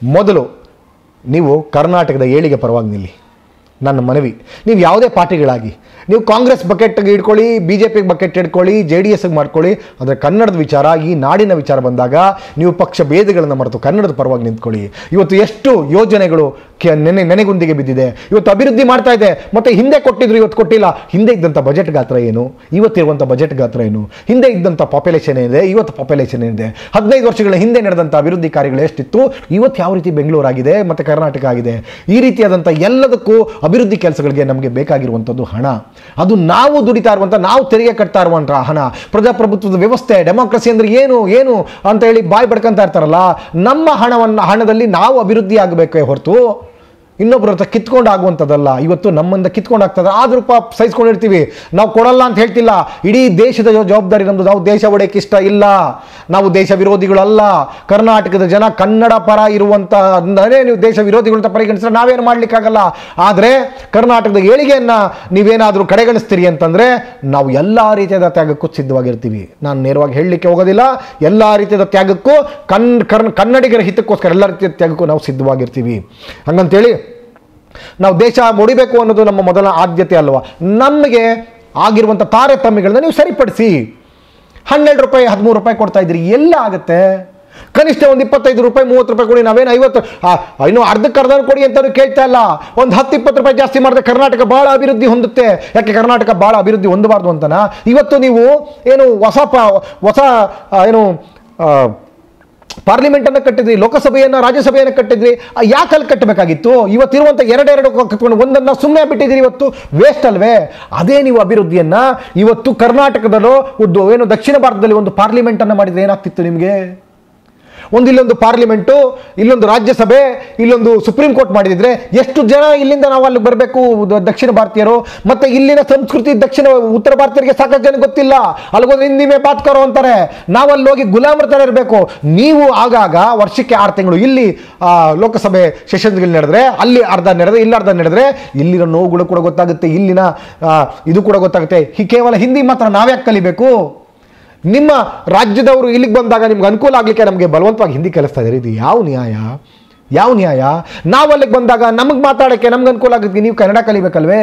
ಮೊದಲು ನೀವು ಕರ್ನಾಟಕದ ಏಳಿಗೆ ಪರವಾಗಿ ನಿಲ್ಲಿ. ನನ್ನ ಮನವಿ, ನೀವು ಯಾವುದೇ ಪಾರ್ಟಿಗಳಾಗಿ, ನೀವು ಕಾಂಗ್ರೆಸ್ ಬಕೆಟ್ಗೆ ಇಟ್ಕೊಳ್ಳಿ, BJP ಬಕೆಟ್ ಇಟ್ಕೊಳ್ಳಿ, JDSಗೆ ಮಾಡ್ಕೊಳ್ಳಿ, ಆದರೆ ಕನ್ನಡದ ವಿಚಾರ, ಈ ನಾಡಿನ ವಿಚಾರ ಬಂದಾಗ ನೀವು ಪಕ್ಷ ಭೇದಗಳನ್ನು ಮರೆತು ಕನ್ನಡದ ಪರವಾಗಿ ನಿಂತ್ಕೊಳ್ಳಿ. ಇವತ್ತು ಎಷ್ಟು ಯೋಜನೆಗಳು ನೆನೆಗುಂದಿಗೆ ಬಿದ್ದಿದೆ, ಇವತ್ತು ಅಭಿವೃದ್ಧಿ ಮಾಡ್ತಾ ಇದೆ. ಮತ್ತು ಹಿಂದೆ ಕೊಟ್ಟಿದ್ರು, ಇವತ್ತು ಕೊಟ್ಟಿಲ್ಲ. ಹಿಂದೆ ಇದ್ದಂಥ ಬಜೆಟ್ ಗಾತ್ರ ಏನು, ಇವತ್ತಿರುವಂಥ ಬಜೆಟ್ ಗಾತ್ರ ಏನು, ಹಿಂದೆ ಇದ್ದಂಥ ಪಾಪ್ಯುಲೇಷನ್ ಏನಿದೆ, ಇವತ್ತು ಪಾಪ್ಯುಲೇಷನ್ ಏನಿದೆ, 15 ವರ್ಷಗಳ ಹಿಂದೆ ನಡೆದಂಥ ಅಭಿವೃದ್ಧಿ ಕಾರ್ಯಗಳು ಎಷ್ಟಿತ್ತು, ಇವತ್ತು ಯಾವ ರೀತಿ ಬೆಂಗಳೂರು ಆಗಿದೆ ಮತ್ತು ಕರ್ನಾಟಕ ಆಗಿದೆ. ಈ ರೀತಿಯಾದಂಥ ಎಲ್ಲದಕ್ಕೂ ಅಭಿವೃದ್ಧಿ ಕೆಲಸಗಳಿಗೆ ನಮಗೆ ಬೇಕಾಗಿರುವಂಥದ್ದು ಹಣ. ಅದು ನಾವು ದುಡಿತಾ ಇರುವಂಥ, ನಾವು ತೆರಿಗೆ ಕಟ್ತಾ ಇರುವಂಥ ಹಣ. ಪ್ರಜಾಪ್ರಭುತ್ವದ ವ್ಯವಸ್ಥೆ, ಡೆಮಾಕ್ರಸಿ ಅಂದರೆ ಏನು ಅಂತ ಹೇಳಿ ಬಾಯಿ ಬಡ್ಕೊಂತ ಇರ್ತಾರಲ್ಲ, ನಮ್ಮ ಹಣದಲ್ಲಿ ನಾವು ಅಭಿವೃದ್ಧಿ ಆಗಬೇಕೇ ಹೊರತು ಇನ್ನೊಬ್ಬರ ಹತ್ರ ಕಿತ್ಕೊಂಡು ಆಗುವಂಥದ್ದಲ್ಲ. ಇವತ್ತು ನಮ್ಮಿಂದ ಕಿತ್ಕೊಂಡು ಆಗ್ತದೆ, ಆದರೂ ಸಹಿಸ್ಕೊಂಡಿರ್ತೀವಿ. ನಾವು ಕೊಡಲ್ಲ ಅಂತ ಹೇಳ್ತಿಲ್ಲ. ಇಡೀ ದೇಶದ ಜವಾಬ್ದಾರಿ ನಮ್ಮದು. ನಾವು ದೇಶ ಒಡೆಯಕ್ಕೆ ಇಷ್ಟ ಇಲ್ಲ, ನಾವು ದೇಶ ವಿರೋಧಿಗಳಲ್ಲ. ಕರ್ನಾಟಕದ ಜನ ಕನ್ನಡ ಪರ ಇರುವಂಥ ನೀವು ದೇಶ ವಿರೋಧಿಗಳು ಅಂತ ಪರಿಗಣಿಸಿದ್ರೆ ನಾವೇನು ಮಾಡಲಿಕ್ಕಾಗಲ್ಲ. ಆದರೆ ಕರ್ನಾಟಕದ ಏಳಿಗೆಯನ್ನು ನೀವೇನಾದರೂ ಕಡೆಗಣಿಸ್ತೀರಿ ಅಂತಂದರೆ ನಾವು ಎಲ್ಲ ರೀತಿಯಾದ ತ್ಯಾಗಕ್ಕೂ ಸಿದ್ಧವಾಗಿರ್ತೀವಿ. ನಾನು ನೇರವಾಗಿ ಹೇಳಲಿಕ್ಕೆ ಹೋಗೋದಿಲ್ಲ. ಎಲ್ಲ ರೀತಿಯಾದ ತ್ಯಾಗಕ್ಕೂ ಕನ್ನಡಿಗರ ಹಿತಕ್ಕೋಸ್ಕರ ಎಲ್ಲ ರೀತಿಯ ತ್ಯಾಗಕ್ಕೂ ನಾವು ಸಿದ್ಧವಾಗಿರ್ತೀವಿ. ಹಂಗಂತೇಳಿ ನಾವು ದೇಶ ಮುಡಿಬೇಕು ಅನ್ನೋದು ನಮ್ಮ ಮೊದಲ ಆದ್ಯತೆ ಅಲ್ವಾ. ನಮಗೆ ಆಗಿರುವಂಥ ತಾರತಮ್ಯಗಳನ್ನ ನೀವು ಸರಿಪಡಿಸಿ. 12 ರೂಪಾಯಿ 13 ರೂಪಾಯಿ ಕೊಡ್ತಾ ಇದ್ದೀರಿ, ಎಲ್ಲ ಆಗುತ್ತೆ? ಕನಿಷ್ಠ ಒಂದು 25 ರೂಪಾಯಿ 30 ರೂಪಾಯಿ ಕೊಡಿ. ನಾವೇನು 50 ಇನ್ನೂ ಅರ್ಧಕ್ಕರ್ಧ ಕೊಡಿ ಅಂತ ಕೇಳ್ತಾ ಇಲ್ಲ. ಒಂದು 10-20 ರೂಪಾಯಿ ಜಾಸ್ತಿ ಮಾಡಿದ್ರೆ ಕರ್ನಾಟಕ ಭಾಳ ಅಭಿವೃದ್ಧಿ ಹೊಂದುತ್ತೆ. ಯಾಕೆ ಕರ್ನಾಟಕ ಭಾಳ ಅಭಿವೃದ್ಧಿ ಹೊಂದಬಾರ್ದು ಅಂತನಾ? ಇವತ್ತು ನೀವು ಏನು ಹೊಸ ಏನು ಪಾರ್ಲಿಮೆಂಟನ್ನು ಕಟ್ಟಿದ್ರಿ, ಲೋಕಸಭೆಯನ್ನು ರಾಜ್ಯಸಭೆಯನ್ನು ಕಟ್ಟಿದ್ರಿ. ಯಾಕೆ ಅಲ್ಲಿ ಕಟ್ಟಬೇಕಾಗಿತ್ತು? ಇವತ್ತಿರುವಂಥ ಎರಡು ಕಟ್ಕೊಂಡು ಒಂದನ್ನು ಸುಮ್ಮನೆ ಬಿಟ್ಟಿದ್ದೀರಿ. ಇವತ್ತು ವೇಸ್ಟ್ ಅಲ್ವೇ? ಅದೇ ನೀವು ಅಭಿವೃದ್ಧಿಯನ್ನು ಇವತ್ತು ಕರ್ನಾಟಕದಲ್ಲೂ ಏನು ದಕ್ಷಿಣ ಭಾರತದಲ್ಲಿ ಒಂದು ಪಾರ್ಲಿಮೆಂಟನ್ನು ಮಾಡಿದರೆ ಏನಾಗ್ತಿತ್ತು ನಿಮಗೆ? ಇಲ್ಲೊಂದು ಪಾರ್ಲಿಮೆಂಟು, ಇಲ್ಲೊಂದು ರಾಜ್ಯಸಭೆ, ಇಲ್ಲೊಂದು ಸುಪ್ರೀಂ ಕೋರ್ಟ್ ಮಾಡಿದ್ರೆ ಎಷ್ಟು ಜನ ಇಲ್ಲಿಂದ ನಾವು ಅಲ್ಲಿ ಬರಬೇಕು ದಕ್ಷಿಣ ಭಾರತೀಯರು? ಮತ್ತು ಇಲ್ಲಿನ ಸಂಸ್ಕೃತಿ ಉತ್ತರ ಭಾರತೀಯರಿಗೆ ಸಾಕಷ್ಟು ಜನ ಗೊತ್ತಿಲ್ಲ. ಅಲ್ಲಿಗೋದ್ರೆ ಹಿಂದಿಮೆ ಬಾತ್ಕರೋ ಅಂತಾರೆ. ನಾವಲ್ಲಿ ಹೋಗಿ ಗುಲಾಮರ ಥರ ಇರಬೇಕು. ನೀವು ಆಗಾಗ ವರ್ಷಕ್ಕೆ 6 ತಿಂಗಳು ಇಲ್ಲಿ ಲೋಕಸಭೆ ಸೆಷನ್ಸ್ಗಳು ನಡೆದ್ರೆ ಅಲ್ಲಿ ಅರ್ಧ ನಡೆದ್ರೆ ಇಲ್ಲಿ ಅರ್ಧ ನಡೆದ್ರೆ ಇಲ್ಲಿನ ನೋವುಗಳು ಕೂಡ ಗೊತ್ತಾಗುತ್ತೆ, ಇಲ್ಲಿನ ಇದು ಕೂಡ ಗೊತ್ತಾಗುತ್ತೆ. ಕೇವಲ ಹಿಂದಿ ಮಾತ್ರ ನಾವ್ಯಾಕೆ ಕಲಿಬೇಕು? ನಿಮ್ಮ ರಾಜ್ಯದವರು ಇಲ್ಲಿಗೆ ಬಂದಾಗ ನಿಮ್ಗೆ ಅನುಕೂಲ ಆಗಲಿಕ್ಕೆ ನಮಗೆ ಬಲವಂತವಾಗಿ ಹಿಂದಿ ಕಲಿಸ್ತಾ ಇದ್ದಾರೆ. ಇದು ಯಾವ ನ್ಯಾಯ? ಯಾವ ನ್ಯಾಯ? ನಾವು ಅಲ್ಲಿಗೆ ಬಂದಾಗ ನಮಗೆ ಮಾತಾಡೋಕ್ಕೆ ನಮ್ಗೆ ಅನುಕೂಲ ಆಗುತ್ತೆ. ನೀವು ಕನ್ನಡ ಕಲಿಬೇಕಲ್ವೇ,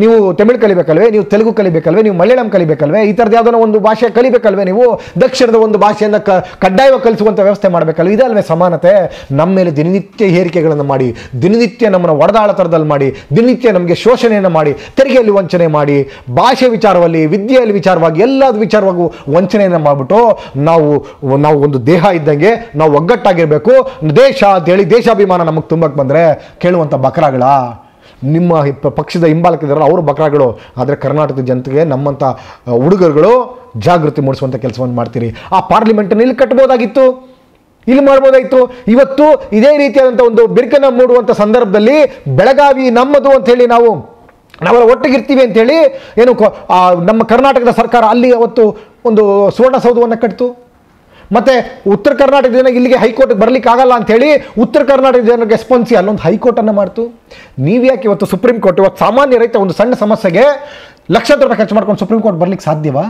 ನೀವು ತಮಿಳು ಕಲಿಬೇಕಲ್ವೇ, ನೀವು ತೆಲುಗು ಕಲಿಬೇಕಲ್ವೇ, ನೀವು ಮಲಯಾಳಂ ಕಲಿಬೇಕಲ್ವೇ, ಈ ಥರದ್ದು ಯಾವುದೋ ಒಂದು ಭಾಷೆ ಕಲಿಬೇಕಲ್ವೇ, ನೀವು ದಕ್ಷಿಣದ ಒಂದು ಭಾಷೆಯನ್ನು ಕಡ್ಡಾಯವಾಗಿ ಕಲಿಸುವಂಥ ವ್ಯವಸ್ಥೆ ಮಾಡಬೇಕಲ್ವ? ಇದಲ್ವೇ ಸಮಾನತೆ? ನಮ್ಮ ಮೇಲೆ ದಿನನಿತ್ಯ ಹೇರಿಕೆಗಳನ್ನು ಮಾಡಿ, ದಿನನಿತ್ಯ ನಮ್ಮನ್ನು ಒಡೆದಾಳ ಥರದಲ್ಲಿ ಮಾಡಿ, ದಿನನಿತ್ಯ ನಮಗೆ ಶೋಷಣೆಯನ್ನು ಮಾಡಿ, ತೆರಿಗೆಯಲ್ಲಿ ವಂಚನೆ ಮಾಡಿ, ಭಾಷೆ ವಿಚಾರವಾಗಿ, ವಿದ್ಯೆಯಲ್ಲಿ ವಿಚಾರವಾಗಿ, ಎಲ್ಲದ ವಿಚಾರವಾಗೂ ವಂಚನೆಯನ್ನು ಮಾಡಿಬಿಟ್ಟು ನಾವು ಒಂದು ದೇಹ ಇದ್ದಂಗೆ ನಾವು ಒಗ್ಗಟ್ಟಾಗಿರಬೇಕು, ದೇಶ ಅಂತೇಳಿ ದೇಶಾಭಿಮಾನ ನಮಗೆ ತುಂಬಕ್ಕೆ ಬಂದರೆ ಕೇಳುವಂಥ ಬಕ್ರಾಗಳ? ನಿಮ್ಮ ಪಕ್ಷದ ಹಿಂಬಾಲಕಿದಾರಲ್ಲ ಅವರು ಬಕ್ರಾಗಳು. ಆದರೆ ಕರ್ನಾಟಕದ ಜನತೆಗೆ ನಮ್ಮಂಥ ಹುಡುಗರುಗಳು ಜಾಗೃತಿ ಮೂಡಿಸುವಂಥ ಕೆಲಸವನ್ನು ಮಾಡ್ತೀರಿ. ಆ ಪಾರ್ಲಿಮೆಂಟನ್ನು ಇಲ್ಲಿ ಕಟ್ಬೋದಾಗಿತ್ತು, ಇಲ್ಲಿ ಮಾಡ್ಬೋದಾಗಿತ್ತು. ಇವತ್ತು ಇದೇ ರೀತಿಯಾದಂಥ ಒಂದು ಬಿರುಕನ್ನು ಮೂಡುವಂಥ ಸಂದರ್ಭದಲ್ಲಿ ಬೆಳಗಾವಿ ನಮ್ಮದು ಅಂಥೇಳಿ ನಾವೆಲ್ಲ ಒಟ್ಟಿಗಿರ್ತೀವಿ ಅಂತೇಳಿ ಏನು ನಮ್ಮ ಕರ್ನಾಟಕದ ಸರ್ಕಾರ ಅಲ್ಲಿ ಅವತ್ತು ಒಂದು ಸುವರ್ಣಸೌಧವನ್ನು ಕಟ್ಟಿತು. ಮತ್ತು ಉತ್ತರ ಕರ್ನಾಟಕ ಜನ ಇಲ್ಲಿಗೆ ಹೈಕೋರ್ಟ್ಗೆ ಬರಲಿಕ್ಕೆ ಆಗಲ್ಲ ಅಂಥೇಳಿ ಉತ್ತರ ಕರ್ನಾಟಕ ಜನರಿಗೆ ಸ್ಪಂದಿಸಿ ಅಲ್ಲೊಂದು ಹೈಕೋರ್ಟನ್ನು ಮಾಡ್ತು. ನೀವು ಯಾಕೆ ಇವತ್ತು ಸುಪ್ರೀಂ ಕೋರ್ಟ್, ಇವತ್ತು ಸಾಮಾನ್ಯ ರೈತ ಒಂದು ಸಣ್ಣ ಸಮಸ್ಯೆಗೆ ಲಕ್ಷಾಂತರ ರೂಪಾಯಿ ಖರ್ಚು ಮಾಡ್ಕೊಂಡು ಸುಪ್ರೀಂ ಕೋರ್ಟ್ ಬರಲಿಕ್ಕೆ ಸಾಧ್ಯವಾ?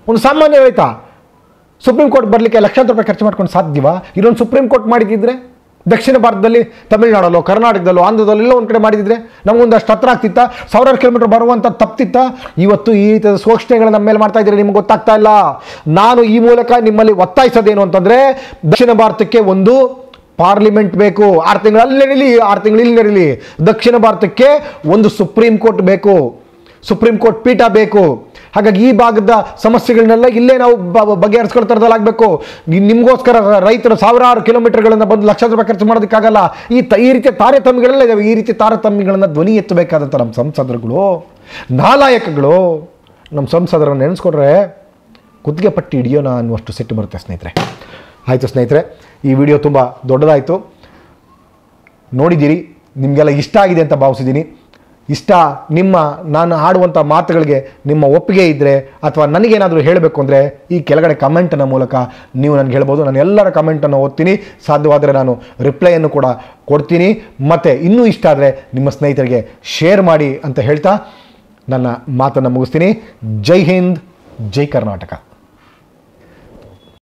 ಒಂದು ಸಾಮಾನ್ಯ ರೈತ ಸುಪ್ರೀಂ ಕೋರ್ಟ್ ಬರಲಿಕ್ಕೆ ಲಕ್ಷಾಂತರ ರೂಪಾಯಿ ಖರ್ಚು ಮಾಡ್ಕೊಂಡು ಸಾಧ್ಯವಾ? ಇದೊಂದು ಸುಪ್ರೀಂ ಕೋರ್ಟ್ ಮಾಡಿದ್ದಿದ್ರೆ ದಕ್ಷಿಣ ಭಾರತದಲ್ಲಿ ತಮಿಳುನಾಡಲ್ಲೋ ಕರ್ನಾಟಕದಲ್ಲೋ ಆಂಧ್ರದಲ್ಲೋ ಎಲ್ಲ ಒಂದು ಕಡೆ ಮಾಡಿದಿದ್ರೆ ನಮಗೊಂದಷ್ಟು ಹತ್ರ ಆಗ್ತಿತ್ತ, ಸಾವಿರಾರು ಕಿಲೋಮೀಟರ್ ಬರುವಂಥ ತಪ್ತಿತ್ತ. ಇವತ್ತು ಈ ರೀತಿಯ ಶೋಷಣೆಗಳು ನಮ್ಮ ಮೇಲೆ ಮಾಡ್ತಾ ಇದ್ದೀರಿ, ನಿಮ್ಗೆ ಗೊತ್ತಾಗ್ತಾ ಇಲ್ಲ. ನಾನು ಈ ಮೂಲಕ ನಿಮ್ಮಲ್ಲಿ ಒತ್ತಾಯಿಸೋದೇನು ಅಂತಂದರೆ, ದಕ್ಷಿಣ ಭಾರತಕ್ಕೆ ಒಂದು ಪಾರ್ಲಿಮೆಂಟ್ ಬೇಕು, 6 ತಿಂಗಳು ಅಲ್ಲಿ ನಡೀಲಿ, 6 ತಿಂಗಳು ಇಲ್ಲಿ ನಡೀಲಿ. ದಕ್ಷಿಣ ಭಾರತಕ್ಕೆ ಒಂದು ಸುಪ್ರೀಂ ಕೋರ್ಟ್ ಬೇಕು, ಸುಪ್ರೀಂ ಕೋರ್ಟ್ ಪೀಠ ಬೇಕು. ಹಾಗಾಗಿ ಈ ಭಾಗದ ಸಮಸ್ಯೆಗಳನ್ನೆಲ್ಲ ಇಲ್ಲೇ ನಾವು ಬಗೆಹರಿಸ್ಕೊಳ್ತಾರದಾಗಬೇಕು. ನಿಮಗೋಸ್ಕರ ರೈತರು ಸಾವಿರಾರು ಕಿಲೋಮೀಟರ್ಗಳನ್ನು ಬಂದು ಲಕ್ಷಾಂತರ ರೂಪಾಯಿ ಖರ್ಚು ಮಾಡೋದಕ್ಕಾಗಲ್ಲ. ಈ ರೀತಿಯ ತಾರತಮ್ಯಗಳೆಲ್ಲ ಇದ್ದಾವೆ. ಈ ರೀತಿ ತಾರತಮ್ಯಗಳನ್ನು ಧ್ವನಿ ಎತ್ತಬೇಕಾದಂಥ ನಮ್ಮ ಸಂಸದರುಗಳು, ನಾಲಾಯಕಗಳು, ನಮ್ಮ ಸಂಸದರನ್ನು ನೆನೆಸ್ಕೊಂಡ್ರೆ ಕುತ್ತಿಗೆ ಪಟ್ಟಿ ಹಿಡಿಯೋಣ ಅನ್ನುವಷ್ಟು ಸಿಟ್ಟು ಬರುತ್ತೆ ಸ್ನೇಹಿತರೆ. ಆಯಿತು ಸ್ನೇಹಿತರೆ, ಈ ವಿಡಿಯೋ ತುಂಬ ದೊಡ್ಡದಾಯಿತು, ನೋಡಿದ್ದೀರಿ, ನಿಮಗೆಲ್ಲ ಇಷ್ಟ ಆಗಿದೆ ಅಂತ ಭಾವಿಸಿದ್ದೀನಿ. ನಾನು ಆಡುವಂಥ ಮಾತುಗಳಿಗೆ ನಿಮ್ಮ ಒಪ್ಪಿಗೆ ಇದ್ದರೆ ಅಥವಾ ನನಗೇನಾದರೂ ಹೇಳಬೇಕು ಅಂದರೆ ಈ ಕೆಳಗಡೆ ಕಮೆಂಟಿನ ಮೂಲಕ ನೀವು ನನಗೆ ಹೇಳ್ಬೋದು. ನಾನು ಎಲ್ಲರ ಕಮೆಂಟನ್ನು ಓದ್ತೀನಿ, ಸಾಧ್ಯವಾದರೆ ನಾನು ರಿಪ್ಲೈಯನ್ನು ಕೂಡ ಕೊಡ್ತೀನಿ. ಮತ್ತು ಇನ್ನೂ ಇಷ್ಟ ಆದರೆ ನಿಮ್ಮ ಸ್ನೇಹಿತರಿಗೆ ಶೇರ್ ಮಾಡಿ ಅಂತ ಹೇಳ್ತಾ ನನ್ನ ಮಾತನ್ನು ಮುಗಿಸ್ತೀನಿ. ಜೈ ಹಿಂದ್, ಜೈ ಕರ್ನಾಟಕ.